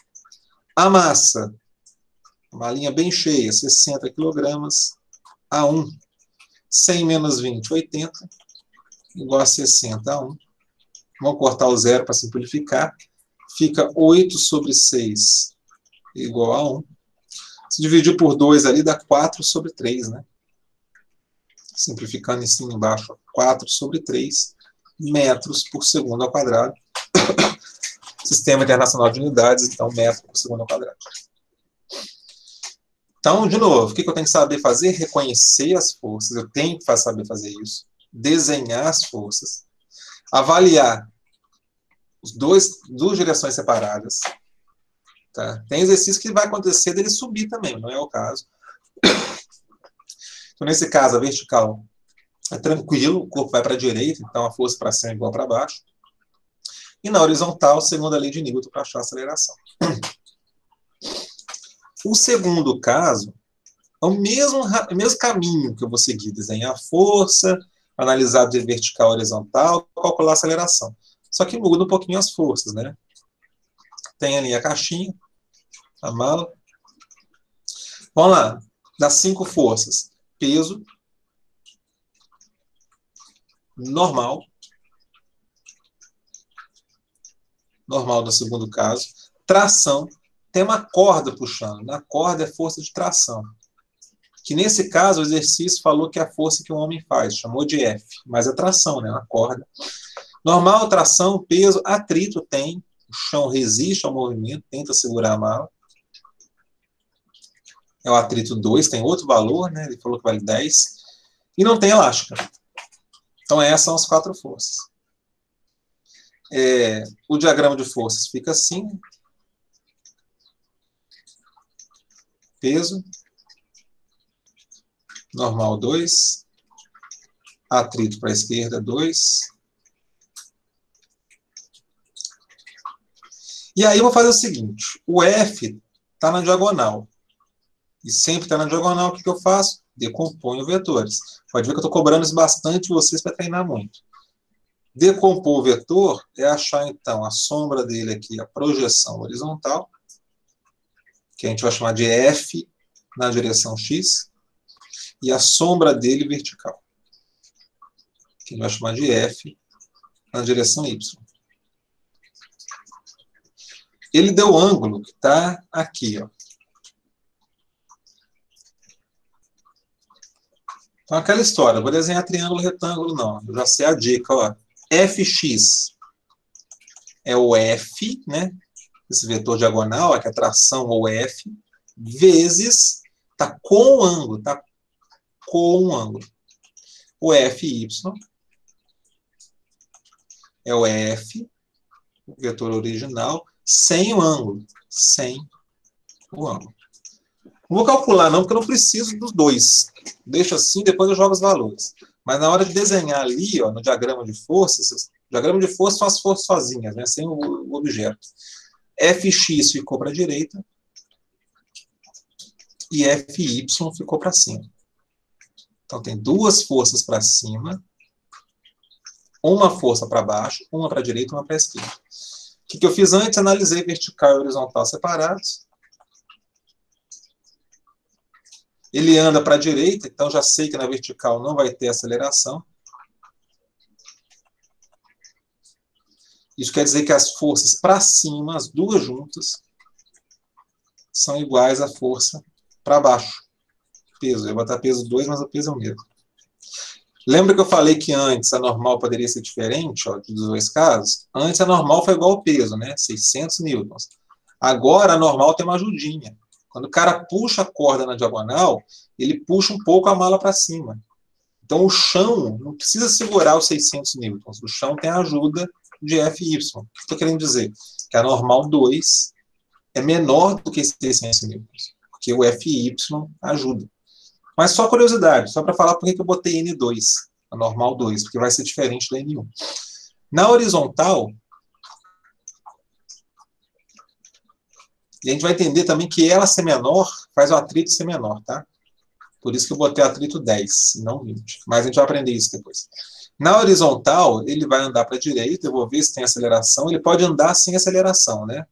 A: A massa, uma linha bem cheia, 60 quilogramas. A1, 100 menos 20, 80, igual a 60 a 1. Vamos cortar o zero para simplificar. Fica 8 sobre 6 igual a 1. Se dividir por 2 ali, dá 4 sobre 3, né? Simplificando em cima e embaixo, 4 sobre 3 metros por segundo ao quadrado. Sistema Internacional de Unidades, então, metro por segundo ao quadrado. Então, de novo, o que eu tenho que saber fazer? Reconhecer as forças, eu tenho que saber fazer isso. Desenhar as forças. Avaliar duas direções separadas. Tá? Tem exercício que vai acontecer dele subir também, não é o caso. Então, nesse caso, a vertical é tranquilo, o corpo vai para a direita, então a força para cima é igual para baixo. E na horizontal, segunda lei de Newton para achar a aceleração. O segundo caso é o mesmo caminho que eu vou seguir, desenhar a força, analisar de vertical e horizontal, calcular a aceleração. Só que muda um pouquinho as forças, né? Tem ali a caixinha, a mala. Vamos lá, das 5 forças. Peso, normal no segundo caso. Tração, tem uma corda puxando. Na corda é força de tração. Que nesse caso o exercício falou que é a força que o homem faz, chamou de F, mas é tração, né? Uma corda. Normal, tração, peso, atrito tem, o chão resiste ao movimento, tenta segurar a mala. É o atrito 2, tem outro valor, né? Ele falou que vale 10. E não tem elástica. Então essas são as 4 forças. O diagrama de forças fica assim. Peso. Normal 2. Atrito para a esquerda 2. E aí eu vou fazer o seguinte. O F está na diagonal. E sempre está na diagonal. O que eu faço? Decomponho vetores. Pode ver que eu estou cobrando isso bastante de vocês para treinar muito. Decompor o vetor é achar, então, a sombra dele aqui, a projeção horizontal, que a gente vai chamar de F na direção X, e a sombra dele vertical, que a gente vai chamar de F na direção Y. Ele deu o ângulo que está aqui, ó. Então, aquela história, vou desenhar triângulo, retângulo, não. Eu já sei a dica, ó. Fx é o F, né? Esse vetor diagonal, aqui a tração ou F, vezes, tá com o ângulo, tá com o ângulo. O Fy é o F, o vetor original, sem o ângulo. Sem o ângulo. Não vou calcular não, porque eu não preciso dos dois. Deixo assim, depois eu jogo os valores. Mas na hora de desenhar ali, ó, no diagrama de forças, o diagrama de forças são as forças sozinhas, né, sem o objeto. Fx ficou para a direita e Fy ficou para cima. Então tem 2 forças para cima, uma força para baixo, uma para a direita e uma para a esquerda. O que eu fiz antes? Analisei vertical e horizontal separados. Ele anda para a direita, então já sei que na vertical não vai ter aceleração. Isso quer dizer que as forças para cima, as duas juntas, são iguais à força para baixo. Peso. Eu vou botar peso 2, mas o peso é o mesmo. Lembra que eu falei que antes a normal poderia ser diferente, ó, dos dois casos? Antes a normal foi igual ao peso, né? 600 newtons. Agora a normal tem uma ajudinha. Quando o cara puxa a corda na diagonal, ele puxa um pouco a mala para cima. Então o chão não precisa segurar os 600 newtons. O chão tem a ajuda de Fy. O que estou querendo dizer? Que a normal 2 é menor do que 600 newtons, porque o Fy ajuda. Mas só curiosidade, só para falar por que eu botei N2, a normal 2, porque vai ser diferente do N1. Na horizontal, e a gente vai entender também que ela ser menor faz o atrito ser menor, tá? Por isso que eu botei atrito 10, e não 20. Mas a gente vai aprender isso depois. Na horizontal, ele vai andar para a direita, eu vou ver se tem aceleração. Ele pode andar sem aceleração, né?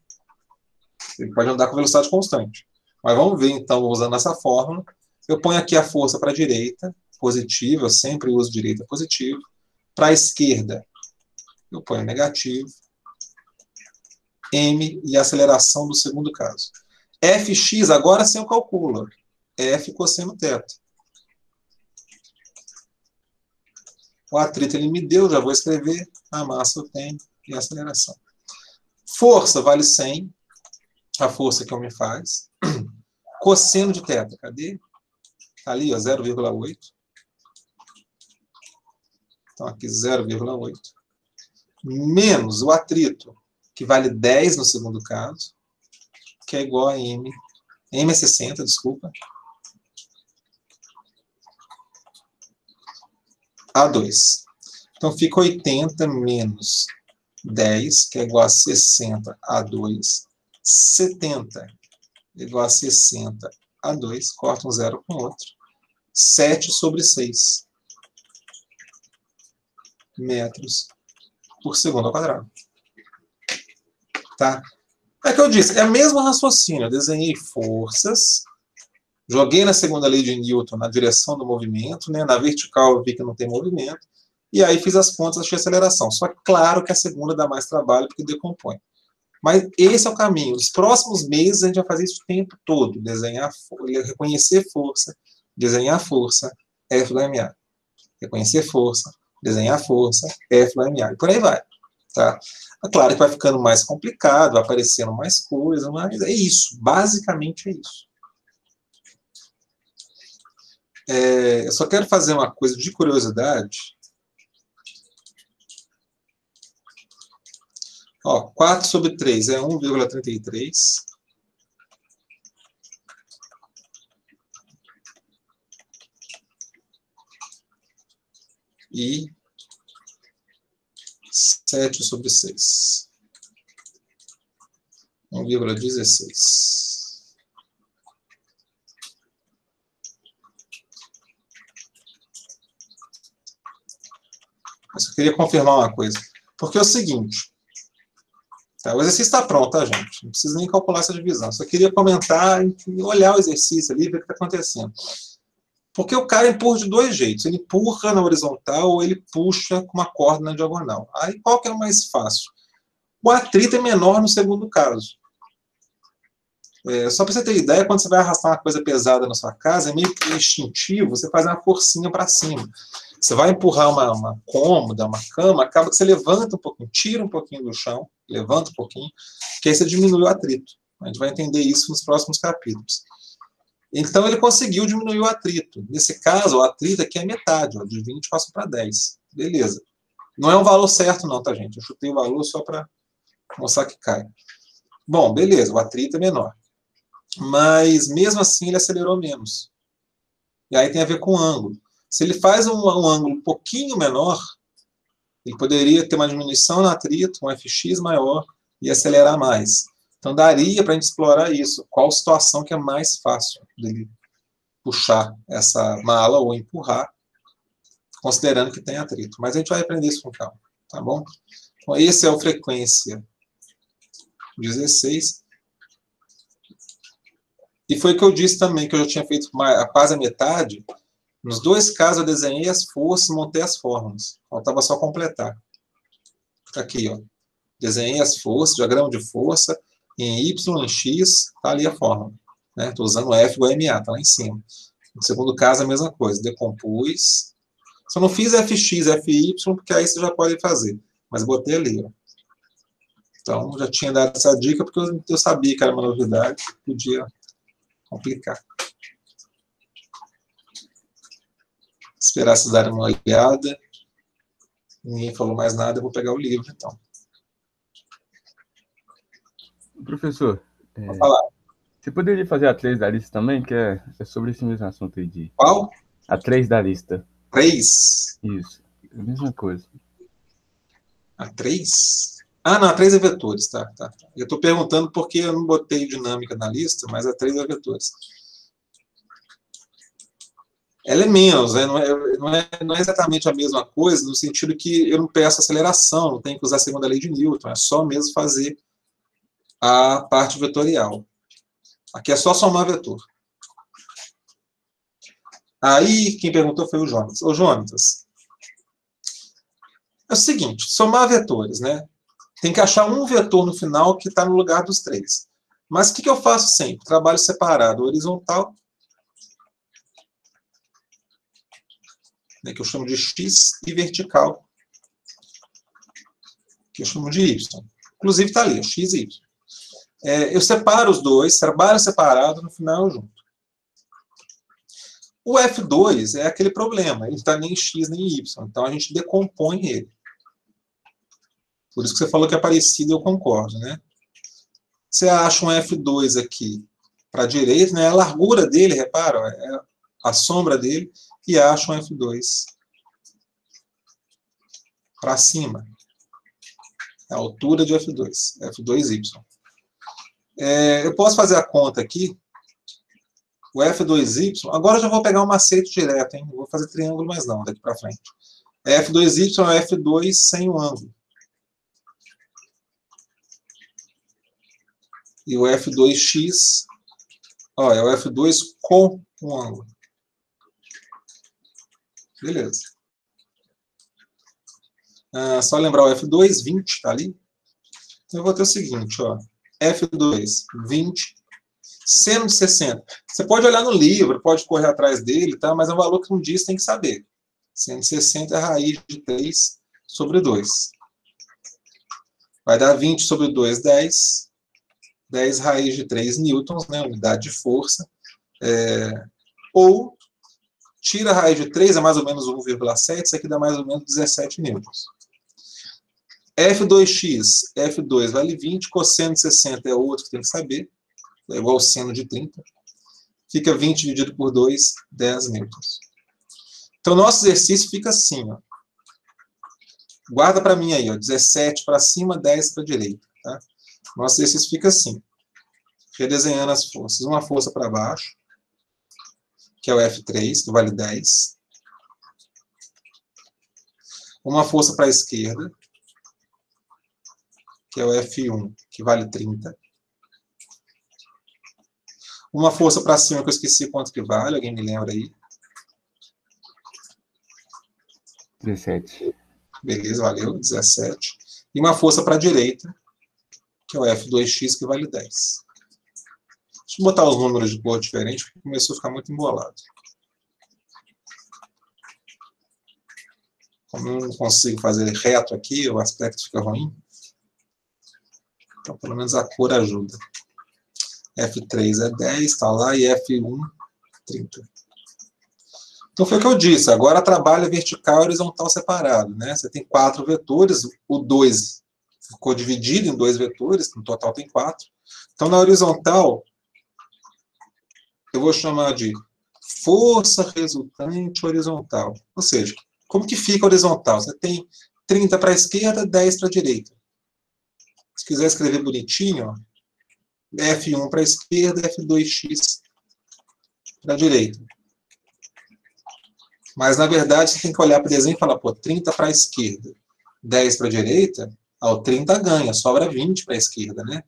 A: Ele pode andar com velocidade constante. Mas vamos ver, então, usando essa fórmula. Eu ponho aqui a força para a direita, positiva, eu sempre uso direita positivo. Para a esquerda, eu ponho negativo. M e a aceleração do segundo caso. Fx, agora sim eu calculo. F cosseno θ. O atrito ele me deu, já vou escrever. A massa eu tenho e a aceleração. Força vale 100. A força que eu me faz. Cosseno de θ, cadê? Está ali, 0,8. Então, aqui 0,8. Menos o atrito, que vale 10 no segundo caso, que é igual a M. M é 60, desculpa. A2. Então, fica 80 menos 10, que é igual a 60 A2. 70 igual a 60 A2. Corta um zero com o outro. 7 sobre 6 metros por segundo ao quadrado. Tá? É que eu disse, é o mesmo raciocínio. Eu desenhei forças, joguei na segunda lei de Newton na direção do movimento, né? Na vertical eu vi que não tem movimento, e aí fiz as contas, achei aceleração. Só que claro que a segunda dá mais trabalho porque decompõe. Mas esse é o caminho. Nos próximos meses a gente vai fazer isso o tempo todo. Desenhar, reconhecer força, desenhar força, F do MA. Reconhecer força, desenhar força, F do MA. E por aí vai. Tá? É claro que vai ficando mais complicado, vai aparecendo mais coisas, mas é isso. Basicamente é isso. Eu só quero fazer uma coisa de curiosidade. Ó, 4 sobre 3 é 1,33. E 7 sobre 6. 1,16. Mas eu queria confirmar uma coisa. Porque é o seguinte. Tá, o exercício está pronto, tá, gente? Não precisa nem calcular essa divisão. Só queria comentar e olhar o exercício ali e ver o que está acontecendo. Porque o cara empurra de dois jeitos. Ele empurra na horizontal ou ele puxa com uma corda na diagonal. Aí qual que é o mais fácil? O atrito é menor no segundo caso. Só para você ter ideia, quando você vai arrastar uma coisa pesada na sua casa, é meio que instintivo, você faz uma forcinha para cima. Você vai empurrar uma cômoda, uma cama, acaba que você levanta um pouquinho, tira um pouquinho do chão, levanta um pouquinho, que aí você diminui o atrito. A gente vai entender isso nos próximos capítulos. Então, ele conseguiu diminuir o atrito. Nesse caso, o atrito aqui é metade, ó, de 20 passa para 10. Beleza. Não é um valor certo não, tá, gente? Eu chutei o valor só para mostrar que cai. Bom, beleza, o atrito é menor. Mas, mesmo assim, ele acelerou menos. E aí tem a ver com o ângulo. Se ele faz um ângulo um pouquinho menor, ele poderia ter uma diminuição no atrito, um Fx maior, e acelerar mais. Então, daria para a gente explorar isso. Qual situação que é mais fácil dele puxar essa mala ou empurrar, considerando que tem atrito. Mas a gente vai aprender isso com calma, tá bom? Então, esse é o frequência 16. E foi o que eu disse também, que eu já tinha feito quase a metade. Nos dois casos, eu desenhei as forças, montei as fórmulas. Faltava só completar. Fica aqui, ó. Desenhei as forças, diagrama de força, em Y, em X, tá ali a fórmula. Estou usando F igual a MA, tá lá em cima. No segundo caso, a mesma coisa. Decompus, Só não fiz fx, fy, porque aí você já pode fazer. Mas botei ali, ó. Então, já tinha dado essa dica, porque eu sabia que era uma novidade, podia complicar. Esperar vocês darem uma olhada. Ninguém falou mais nada, eu vou pegar o livro, então.
E: Professor,
A: Vou falar.
E: você poderia fazer a 3 da lista também, que é sobre esse mesmo assunto aí de...
A: Qual?
E: A 3 da lista.
A: 3?
E: Isso, a mesma coisa.
A: A 3? Ah, não, a 3 é vetores, tá. Eu estou perguntando porque eu não botei dinâmica na lista, mas a 3 é vetores. Ela é menos, né? Não é exatamente a mesma coisa, no sentido que eu não peço aceleração, não tenho que usar a segunda lei de Newton, é só mesmo fazer a parte vetorial. Aqui é só somar vetor. Aí, quem perguntou foi o Jonas. Ô, Jonas, é o seguinte, somar vetores, né? Tem que achar um vetor no final que está no lugar dos 3. Mas o que eu faço sempre? Trabalho separado, horizontal, né, que eu chamo de x, e vertical, que eu chamo de y. Inclusive está ali, x e y. Eu separo os dois, trabalho separado, no final eu junto. O F2 é aquele problema, ele não está nem em x nem em y, então a gente decompõe ele. Por isso que você falou que é parecido, eu concordo, né? Você acha um F2 aqui para a direita, né? A largura dele, repara, ó, é a sombra dele, e acha um F2 para cima. A altura de F2, F2Y. Eu posso fazer a conta aqui. O F2Y, agora eu já vou pegar um macete direto, hein? Não vou fazer triângulo mais não, daqui para frente. F2Y é F2 sem o ângulo. E o F2x, ó, é o F2 com um ângulo. Beleza. Só lembrar o F2, 20, tá ali? Então eu vou ter o seguinte, ó. F2, 20. Seno de 60. Você pode olhar no livro, pode correr atrás dele, tá? Mas é um valor que um dia você tem que saber. Seno de 60 é a raiz de 3 sobre 2. Vai dar 20 sobre 2, 10. 10 raiz de 3 newtons, né? Unidade de força. Ou tira a raiz de 3, é mais ou menos 1,7, isso aqui dá mais ou menos 17 newtons. F2x, F2 vale 20, cosseno de 60 é outro que tem que saber. É igual ao seno de 30. Fica 20 dividido por 2, 10 newtons. Então, nosso exercício fica assim, ó. Guarda para mim aí, ó, 17 para cima, 10 para a direita. Tá? Nosso exercício fica assim. Redesenhando as forças. Uma força para baixo, que é o F3, que vale 10. Uma força para a esquerda, que é o F1, que vale 30. Uma força para cima, que eu esqueci quanto que vale, alguém me lembra aí?
E: 17.
A: Beleza, valeu, 17. E uma força para a direita, que é o F2x, que vale 10. Deixa eu botar os números de cor diferente, porque começou a ficar muito embolado. Como eu não consigo fazer reto aqui, o aspecto fica ruim. Então, pelo menos a cor ajuda. F3 é 10, está lá, e F1, 30. Então, foi o que eu disse. Agora, trabalho vertical e horizontal separado. Né? Você tem 4 vetores, o 2 ficou dividido em 2 vetores, no total tem 4. Então, na horizontal, eu vou chamar de força resultante horizontal. Ou seja, como que fica horizontal? Você tem 30 para a esquerda, 10 para a direita. Se quiser escrever bonitinho, ó, F1 para a esquerda, F2x para a direita. Mas, na verdade, você tem que olhar para o desenho e falar, pô, 30 para a esquerda, 10 para a direita, o 30 ganha, sobra 20 para a esquerda, né?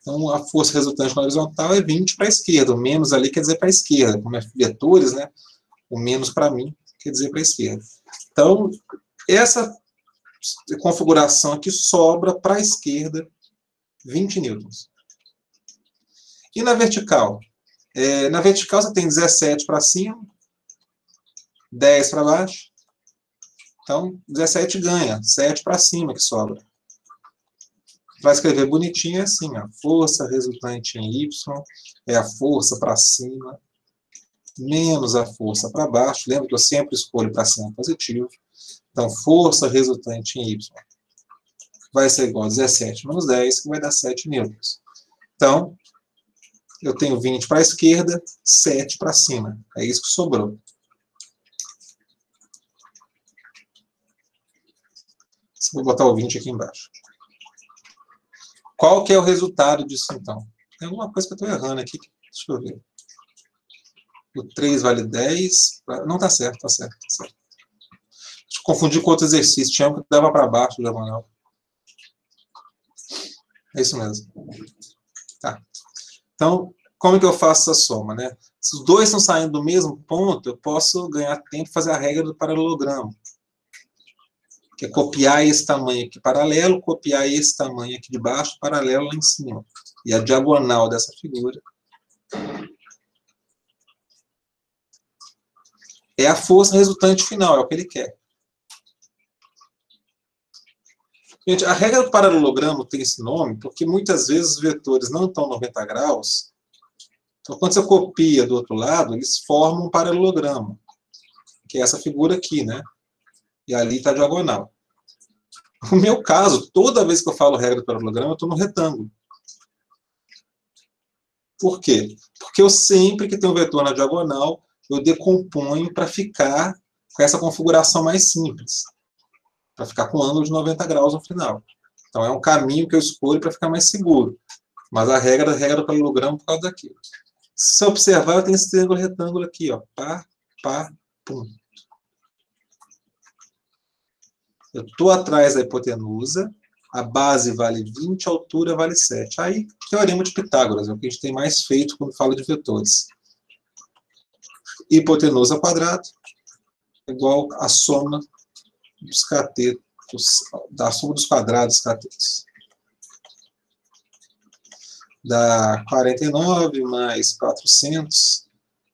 A: Então, a força resultante na horizontal é 20 para a esquerda. O menos ali quer dizer para a esquerda. Como é vetores, né? O menos para mim quer dizer para a esquerda. Então, essa configuração aqui sobra para a esquerda 20 newtons. E na vertical? Na vertical você tem 17 para cima, 10 para baixo. Então, 17 ganha, 7 para cima que sobra. Vai escrever bonitinho assim, a força resultante em Y é a força para cima, menos a força para baixo. Lembra que eu sempre escolho para cima positivo. Então, força resultante em Y vai ser igual a 17 menos 10, que vai dar 7 newtons. Então, eu tenho 20 para a esquerda, 7 para cima. É isso que sobrou. Vou botar o 20 aqui embaixo. Qual que é o resultado disso, então? Tem alguma coisa que eu estou errando aqui. Deixa eu ver. O 3 vale 10. Não, está certo, está certo, tá certo. Deixa eu confundir com outro exercício. Tinha um que dava para baixo, diagonal. É isso mesmo. Tá. Então, como que eu faço essa soma, né? Se os dois estão saindo do mesmo ponto, eu posso ganhar tempo e fazer a regra do paralelogramo. Que é copiar esse tamanho aqui paralelo, copiar esse tamanho aqui de baixo, paralelo lá em cima. E a diagonal dessa figura é a força resultante final, é o que ele quer. Gente, a regra do paralelogramo tem esse nome porque muitas vezes os vetores não estão 90 graus. Então, quando você copia do outro lado, eles formam um paralelogramo, que é essa figura aqui, né? E ali está a diagonal. No meu caso, toda vez que eu falo regra do paralelogramo, eu estou no retângulo. Por quê? Porque eu sempre que tenho um vetor na diagonal, eu decomponho para ficar com essa configuração mais simples. Para ficar com um ângulo de 90 graus no final. Então é um caminho que eu escolho para ficar mais seguro. Mas a regra do paralelogramo por causa daquilo. Se você observar, eu tenho esse triângulo retângulo aqui, ó. Pá, pá, pum. Eu estou atrás da hipotenusa, a base vale 20, a altura vale 7. Aí, teorema de Pitágoras, é o que a gente tem mais feito quando fala de vetores. Hipotenusa ao quadrado igual a soma dos catetos, da soma dos quadrados dos catetos. Dá 49 mais 400,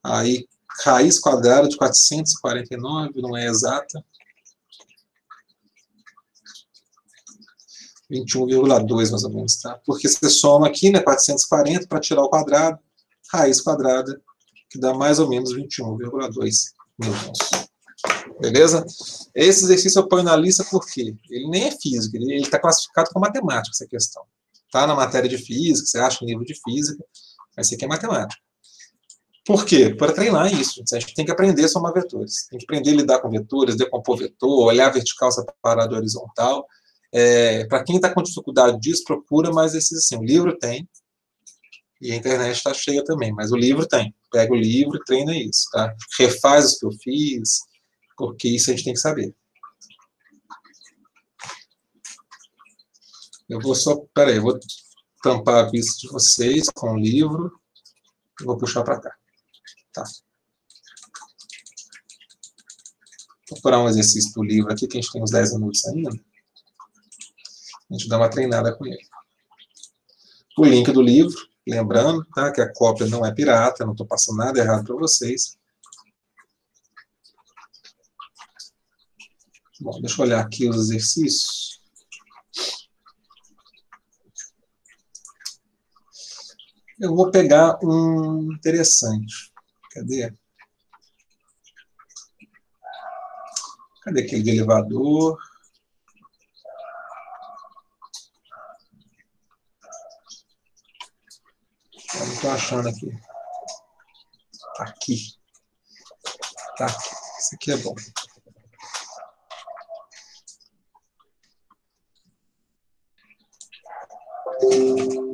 A: aí raiz quadrada de 449, não é exata. 21,2 mais ou menos, tá? Porque você soma aqui, né, 440 para tirar o quadrado, raiz quadrada, que dá mais ou menos 21,2 newtons. Beleza? Esse exercício eu ponho na lista porque ele nem é física, ele está classificado como matemática, essa questão. Está na matéria de física, você acha um livro de física, mas isso aqui é matemática. Por quê? Para treinar isso. A gente tem que aprender a somar vetores. Tem que aprender a lidar com vetores, decompor vetor, olhar vertical separado horizontal. Para quem está com dificuldade disso, procura mais exercícios assim. O livro tem, e a internet está cheia também, mas o livro tem. Pega o livro e treina isso, tá? Refaz os que eu fiz, porque isso a gente tem que saber. Eu vou só, peraí, eu vou tampar a vista de vocês com o livro e vou puxar para cá. Tá. Vou procurar um exercício do livro aqui, que a gente tem uns 10 minutos ainda. A gente dá uma treinada com ele. O link do livro, lembrando, tá, que a cópia não é pirata, não estou passando nada errado para vocês. Bom, deixa eu olhar aqui os exercícios. Eu vou pegar um interessante. Cadê? Cadê aquele de elevador? Eu não estou achando aqui. Aqui. Tá. Esse aqui é bom.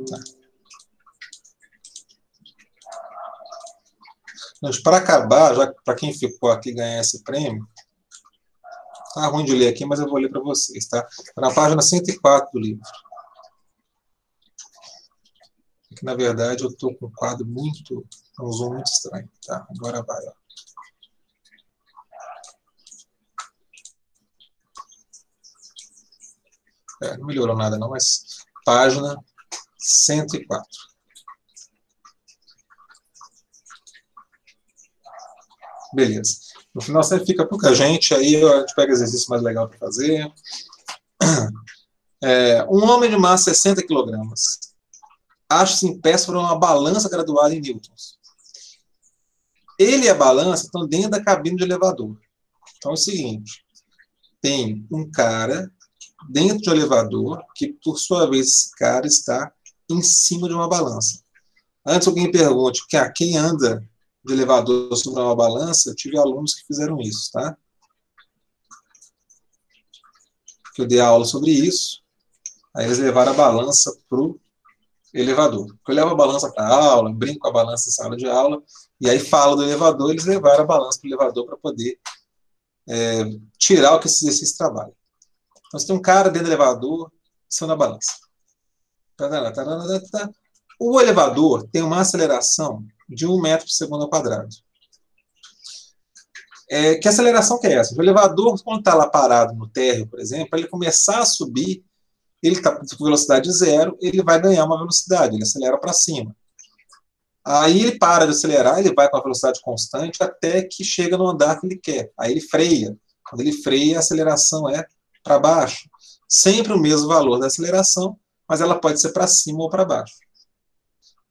A: Tá. Mas para acabar, já para quem ficou aqui ganhar esse prêmio, tá ruim de ler aqui, mas eu vou ler para vocês, tá? Na página 104 do livro. Que, na verdade, eu estou com um quadro muito, um zoom muito estranho, tá? Agora vai, ó. Não melhorou nada não, mas página 104. Beleza. No final você fica pouca gente, aí a gente pega exercício mais legal para fazer. Um homem de massa 60 kg acha-se em pé sobre uma balança graduada em newtons. Ele e a balança estão dentro da cabine de elevador. Então é o seguinte, tem um cara dentro de um elevador que, por sua vez, esse cara está em cima de uma balança. Antes alguém pergunte quem anda de elevador sobre uma balança, eu tive alunos que fizeram isso, tá? Que eu dei aula sobre isso, aí eles levaram a balança para o elevador. Eu levo a balança para a aula, brinco com a balança na sala de aula, e aí falo do elevador, eles levaram a balança para o elevador para poder tirar o que esse exercício trabalha. Então, você tem um cara dentro do elevador, em cima da balança. O elevador tem uma aceleração de 1 metro por segundo ao quadrado. Que aceleração que é essa? O elevador, quando está lá parado no térreo, por exemplo, para ele começar a subir, ele está com velocidade zero, ele vai ganhar uma velocidade, ele acelera para cima. Aí ele para de acelerar, ele vai com a velocidade constante até que chega no andar que ele quer. Aí ele freia. Quando ele freia, a aceleração é para baixo. Sempre o mesmo valor da aceleração, mas ela pode ser para cima ou para baixo.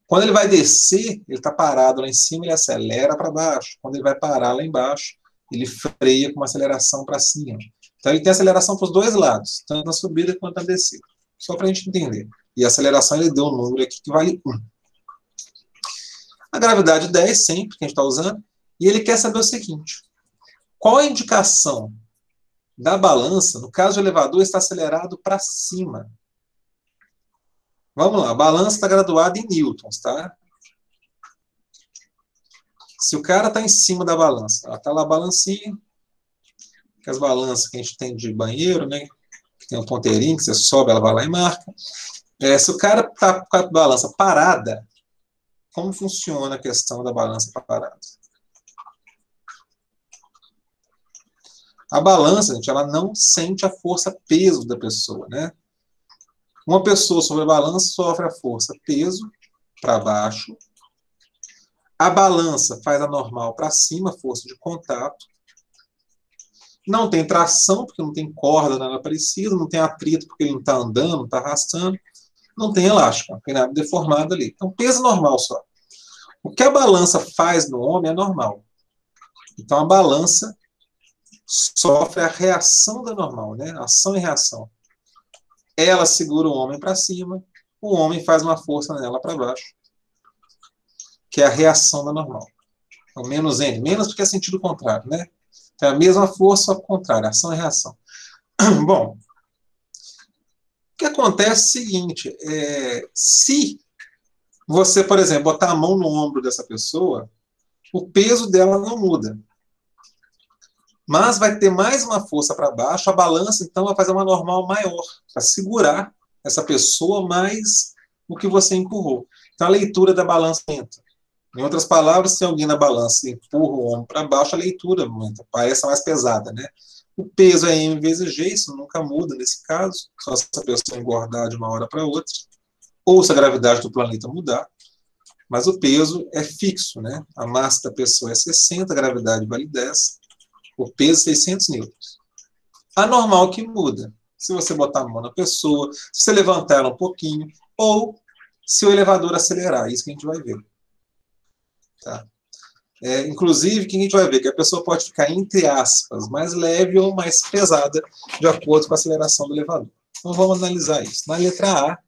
A: Quando ele vai descer, ele está parado lá em cima, ele acelera para baixo. Quando ele vai parar lá embaixo, ele freia com uma aceleração para cima. Então ele tem aceleração para os dois lados, tanto na subida quanto na descida. Só para a gente entender. E a aceleração ele deu um número aqui que vale 1. A gravidade 10 sempre, que a gente está usando, e ele quer saber o seguinte, qual a indicação da balança, no caso do elevador, está acelerado para cima? Vamos lá, a balança está graduada em newtons, tá? Se o cara está em cima da balança, está lá a balancinha, que as balanças que a gente tem de banheiro, né? Que tem um ponteirinho, que você sobe, ela vai lá e marca. Se o cara está com a balança parada, como funciona a questão da balança parada? A balança, gente, ela não sente a força-peso da pessoa, né? Uma pessoa sobre a balança sofre a força-peso para baixo. A balança faz a normal para cima, força de contato. Não tem tração, porque não tem corda, nada parecido. Não tem atrito, porque ele não está andando, não está arrastando. Não tem elástico, não tem nada deformado ali. Então, peso normal só. O que a balança faz no homem é normal. Então, a balança sofre a reação da normal, né? Ação e reação. Ela segura o homem para cima, o homem faz uma força nela para baixo, que é a reação da normal. Então, menos N, menos porque é sentido contrário, né? Então, é a mesma força, só que contrário, ação e reação. Bom, o que acontece é o seguinte, se você, por exemplo, botar a mão no ombro dessa pessoa, o peso dela não muda. Mas vai ter mais uma força para baixo, a balança, então, vai fazer uma normal maior, para segurar essa pessoa mais o que você empurrou. Então, a leitura da balança aumenta. Em outras palavras, se alguém na balança empurra o ombro para baixo, a leitura aumenta, parece mais pesada, né? O peso é M vezes G, isso nunca muda nesse caso, só se a pessoa engordar de uma hora para outra, ou se a gravidade do planeta mudar, mas o peso é fixo, né? A massa da pessoa é 60, a gravidade vale 10, o peso 600 newtons. A normal que muda. Se você botar a mão na pessoa, se você levantar ela um pouquinho, ou se o elevador acelerar, isso que a gente vai ver. Tá? Inclusive, o que a gente vai ver? Que a pessoa pode ficar, entre aspas, mais leve ou mais pesada, de acordo com a aceleração do elevador. Então, vamos analisar isso. Na letra A,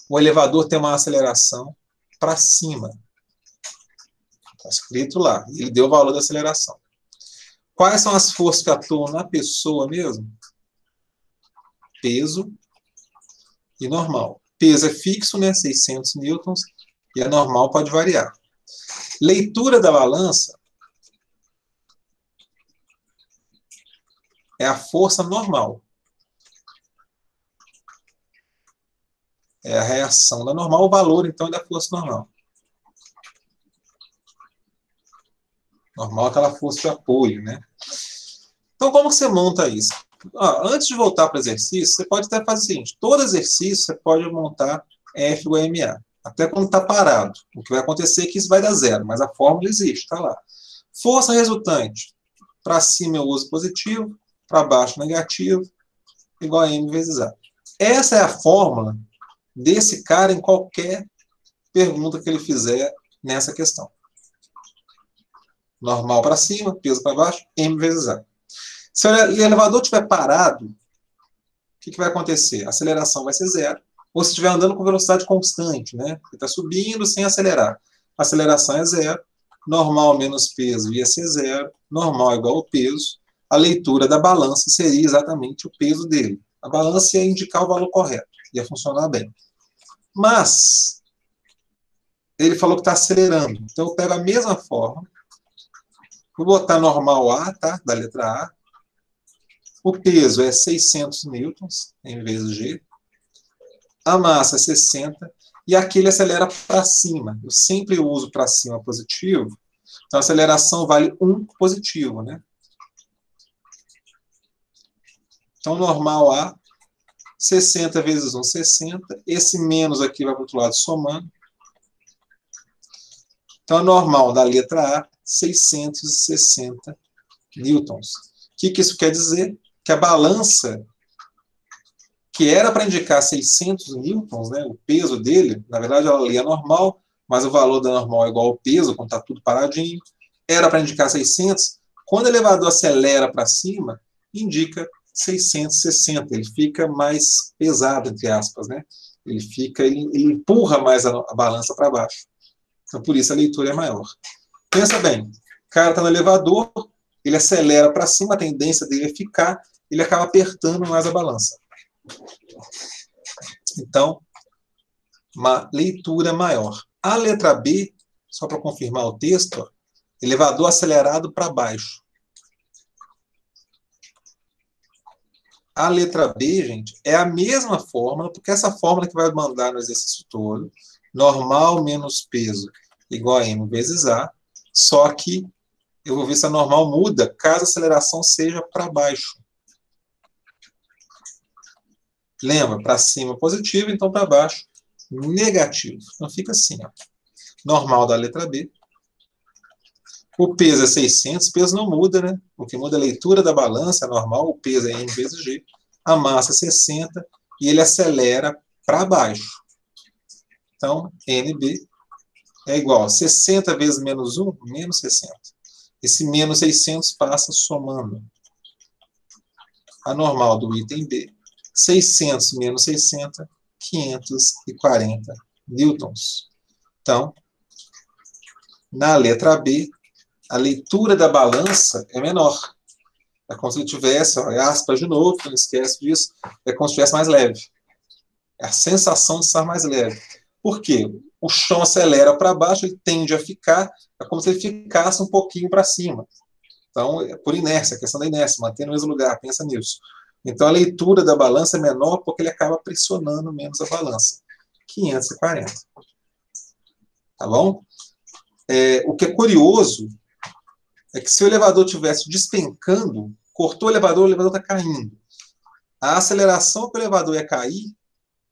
A: o elevador tem uma aceleração para cima. Está escrito lá. Ele deu o valor da aceleração. Quais são as forças que atuam na pessoa mesmo? Peso e normal. Peso é fixo, né? 600 newtons. E a normal pode variar. Leitura da balança é a força normal. É a reação da normal. O valor, então, é da força normal. Normal é aquela força de apoio, né? Então, como que você monta isso? Antes de voltar para o exercício, você pode até fazer o seguinte. Todo exercício você pode montar F igual a MA. Até quando está parado. O que vai acontecer é que isso vai dar zero, mas a fórmula existe, está lá. Força resultante. Para cima eu uso positivo, para baixo negativo, igual a M vezes A. Essa é a fórmula desse cara em qualquer pergunta que ele fizer nessa questão. Normal para cima, peso para baixo, M vezes A. Se o elevador estiver parado, o que vai acontecer? A aceleração vai ser zero. Ou se estiver andando com velocidade constante, né? Ele está subindo sem acelerar. A aceleração é zero. Normal menos peso ia ser zero. Normal igual ao peso. A leitura da balança seria exatamente o peso dele. A balança ia indicar o valor correto. Ia funcionar bem. Mas, ele falou que está acelerando. Então, eu pego a mesma forma. Vou botar normal A, tá? Da letra A. O peso é 600 newtons, em vez de G. A massa é 60. E aqui ele acelera para cima. Eu sempre uso para cima positivo. Então, a aceleração vale 1 positivo, né? Então, normal A, 60 vezes 1, 60. Esse menos aqui vai para o outro lado somando. Então, a normal da letra A, 660 newtons. O que isso quer dizer? Que a balança, que era para indicar 600 newtons, né, o peso dele, na verdade ela lia normal, mas o valor da normal é igual ao peso, quando está tudo paradinho, era para indicar 600. Quando o elevador acelera para cima, indica 660, ele fica mais pesado, entre aspas, né? Ele empurra mais a balança para baixo. Então, por isso a leitura é maior. Pensa bem, o cara está no elevador, ele acelera para cima, a tendência dele é ficar, ele acaba apertando mais a balança. Então, uma leitura maior. A letra B, só para confirmar o texto, ó, elevador acelerado para baixo. A letra B, gente, é a mesma fórmula, porque essa fórmula que vai mandar no exercício todo, normal menos peso igual a M vezes A, só que eu vou ver se a normal muda caso a aceleração seja para baixo. Lembra, para cima positivo, então para baixo negativo. Então fica assim, ó. Normal da letra B. O peso é 600, o peso não muda, né? O que muda é a leitura da balança, é normal, o peso é M vezes G. A massa é 60 e ele acelera para baixo. Então, NB é igual a 60 vezes menos 1, menos 60. Esse menos 600 passa somando. A normal do item B, 600 menos 60, 540 newtons. Então, na letra B, a leitura da balança é menor. É como se ele tivesse, ó, aspas de novo, não esquece disso, é como se estivesse mais leve. É a sensação de estar mais leve. Por quê? O chão acelera para baixo, ele tende a ficar, é como se ele ficasse um pouquinho para cima. Então, é por inércia, a questão da inércia, manter no mesmo lugar, pensa nisso. Então, a leitura da balança é menor porque ele acaba pressionando menos a balança. 540. Tá bom? O que é curioso é que se o elevador estivesse despencando, cortou o elevador está caindo. A aceleração que o elevador ia cair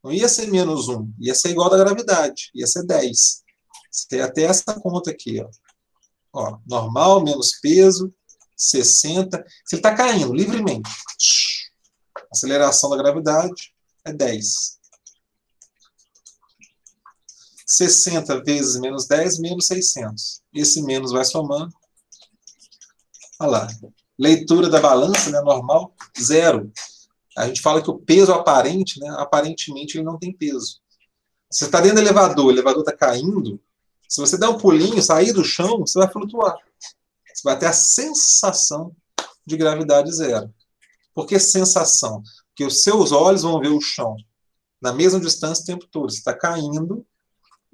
A: não ia ser menos 1, ia ser igual da gravidade, ia ser 10. Você tem até essa conta aqui, ó, normal menos peso, 60. Se ele está caindo livremente, a aceleração da gravidade é 10. 60 vezes menos 10, menos 600. Esse menos vai somando. Olha lá. Leitura da balança, né, normal, 0. A gente fala que o peso aparente, né, aparentemente ele não tem peso. Você está dentro do elevador, o elevador está caindo, se você der um pulinho, sair do chão, você vai flutuar. Você vai ter a sensação de gravidade 0. Por que sensação? Porque os seus olhos vão ver o chão na mesma distância o tempo todo. Você está caindo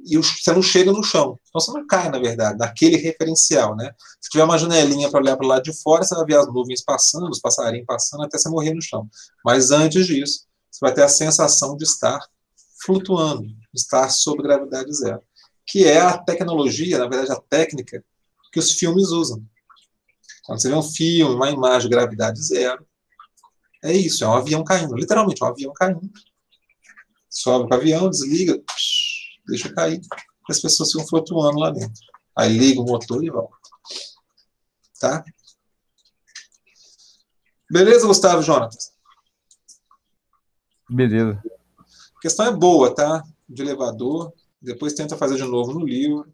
A: e você não chega no chão. Então você não cai, na verdade, naquele referencial, né? Se tiver uma janelinha para olhar para o lado de fora, você vai ver as nuvens passando, os passarinhos passando, até você morrer no chão. Mas antes disso, você vai ter a sensação de estar flutuando, de estar sob gravidade 0. Que é a tecnologia, na verdade, a técnica que os filmes usam. Quando você vê um filme, uma imagem de gravidade 0, é isso, é um avião caindo, literalmente, um avião caindo. Sobe com o avião, desliga, deixa cair, e as pessoas ficam flutuando lá dentro. Aí liga o motor e volta. tá? Beleza, Gustavo e Jonatas?
E: Beleza.
A: A questão é boa, tá? De elevador. Depois tenta fazer de novo no livro.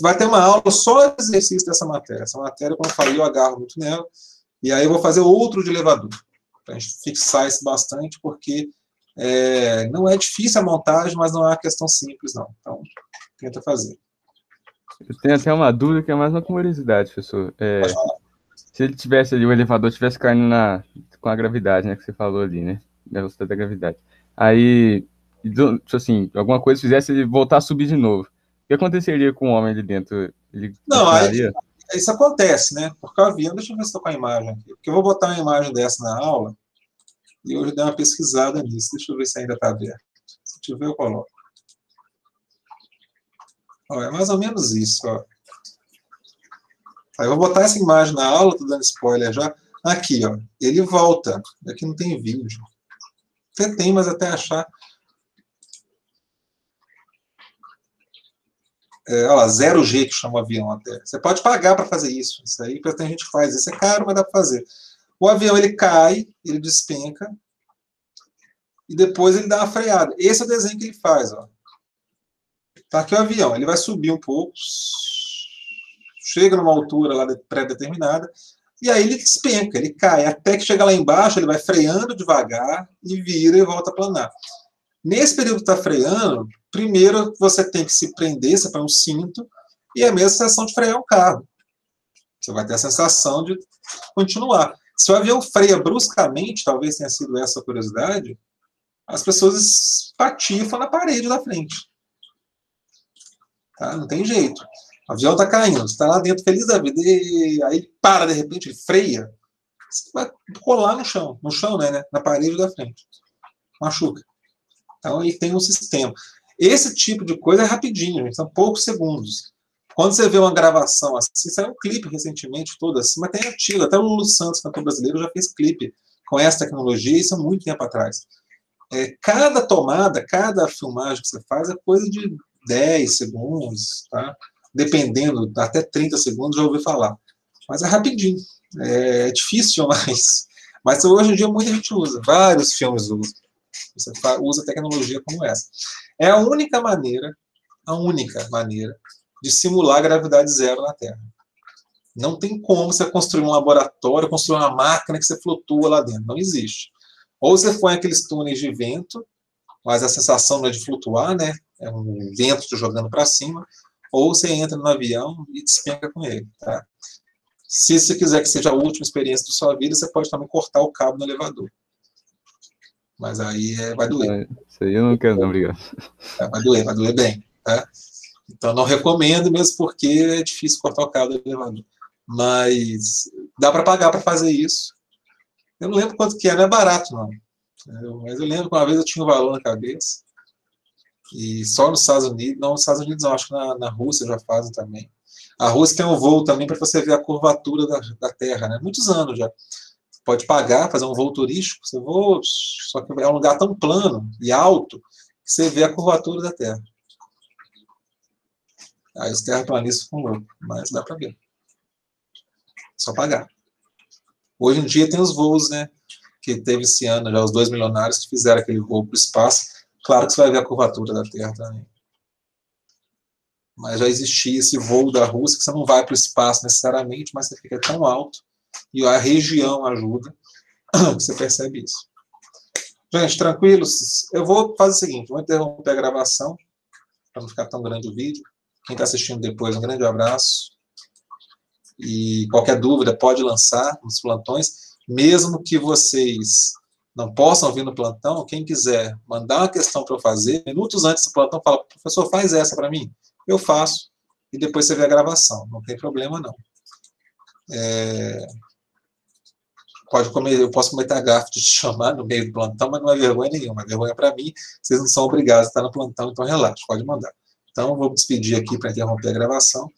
A: Vai ter uma aula só de exercício dessa matéria. Essa matéria, como eu falei, eu agarro muito nela. E aí eu vou fazer outro de elevador. Para a gente fixar isso bastante, porque não é difícil a montagem, mas não é uma questão simples, não. Então, tenta fazer.
E: Eu tenho até uma dúvida que é mais uma curiosidade, professor. Se ele tivesse ali, o elevador tivesse caindo com a gravidade, né, que você falou ali, né? A velocidade da gravidade. Aí, tipo assim, alguma coisa fizesse ele voltar a subir de novo. O que aconteceria com o homem ali dentro? Ele
A: Não,
E: continuaria?
A: isso acontece, né? Porque o avião, deixa eu ver se estou com a imagem aqui. Porque eu vou botar uma imagem dessa na aula e hoje dei uma pesquisada nisso. Deixa eu ver se ainda está aberto. Se tiver, eu coloco. Ó, é mais ou menos isso, ó. Aí eu vou botar essa imagem na aula, tô dando spoiler já. Aqui, ó. Ele volta. Aqui não tem vídeo. Até tem, mas até achar. Olha lá, 0G que chama o avião até. Você pode pagar para fazer isso. Isso aí, tem gente que faz. Isso é caro, mas dá para fazer. O avião, ele cai, ele despenca, e depois ele dá uma freada. Esse é o desenho que ele faz, ó. Tá aqui o avião, ele vai subir um pouco, chega numa altura lá pré-determinada, e aí ele despenca, ele cai, até que chega lá embaixo, ele vai freando devagar, e vira e volta a planar. Nesse período que está freando, primeiro você tem que se prender, você põe um cinto, e é a mesma sensação de frear um carro. Você vai ter a sensação de continuar. Se o avião freia bruscamente, talvez tenha sido essa a curiosidade, as pessoas patifam na parede da frente. Tá? Não tem jeito. O avião está caindo, você está lá dentro feliz da vida, e aí ele para de repente, ele freia, você vai rolar no chão, né? Na parede da frente. Machuca. Então, ele tem um sistema. Esse tipo de coisa é rapidinho, gente, são poucos segundos. Quando você vê uma gravação assim, saiu um clipe recentemente, todo assim, mas tem antigo, até o Lulu Santos, cantor brasileiro, já fez clipe com essa tecnologia, isso há muito tempo atrás. Cada tomada, cada filmagem que você faz é coisa de 10 segundos, tá? Dependendo, até 30 segundos já ouvi falar. Mas é rapidinho, é difícil mais. Mas hoje em dia muita gente usa, vários filmes usam. Você usa tecnologia como essa. É a única maneira de simular gravidade zero na Terra. Não tem como você construir um laboratório, construir uma máquina que você flutua lá dentro. Não existe. Ou você põe aqueles túneis de vento, mas a sensação não é de flutuar, né? É um vento te jogando para cima. Ou você entra no avião e despenca com ele. Tá? Se você quiser que seja a última experiência da sua vida, você pode também cortar o cabo no elevador. Mas aí vai doer.
E: Isso aí eu não quero, não, obrigado.
A: Vai doer bem. Tá? Então, não recomendo, mesmo porque é difícil cortar o cabo do elevador. Mas dá para pagar para fazer isso. Eu não lembro quanto que é, não é barato, não. Mas eu lembro que uma vez eu tinha um valor na cabeça. E só nos Estados Unidos, não nos Estados Unidos, não, acho que na Rússia já fazem também. A Rússia tem um voo também para você ver a curvatura da Terra, né? Muitos anos já. Você pode pagar, fazer um voo turístico, você voa, só que é um lugar tão plano e alto que você vê a curvatura da Terra. Aí os terraplanistas ficam loucos, mas dá para ver. Só pagar. Hoje em dia tem os voos, né? Que teve esse ano já os 2 milionários que fizeram aquele voo para o espaço. Claro que você vai ver a curvatura da Terra também. Mas já existia esse voo da Rússia, que você não vai para o espaço necessariamente, mas você fica tão alto, e a região ajuda, que você percebe isso. Gente, tranquilos? Eu vou fazer o seguinte, vou interromper a gravação, para não ficar tão grande o vídeo. Quem está assistindo depois, um grande abraço. E qualquer dúvida pode lançar nos plantões, mesmo que vocês não possam vir no plantão, quem quiser mandar uma questão para eu fazer, minutos antes do plantão, fala, professor, faz essa para mim. Eu faço, e depois você vê a gravação, não tem problema não. Eu posso cometer a gafe de te chamar no meio do plantão, mas não é vergonha nenhuma, é vergonha para mim, vocês não são obrigados a estar no plantão, então relaxa, pode mandar. Então, vou me despedir aqui para interromper a gravação.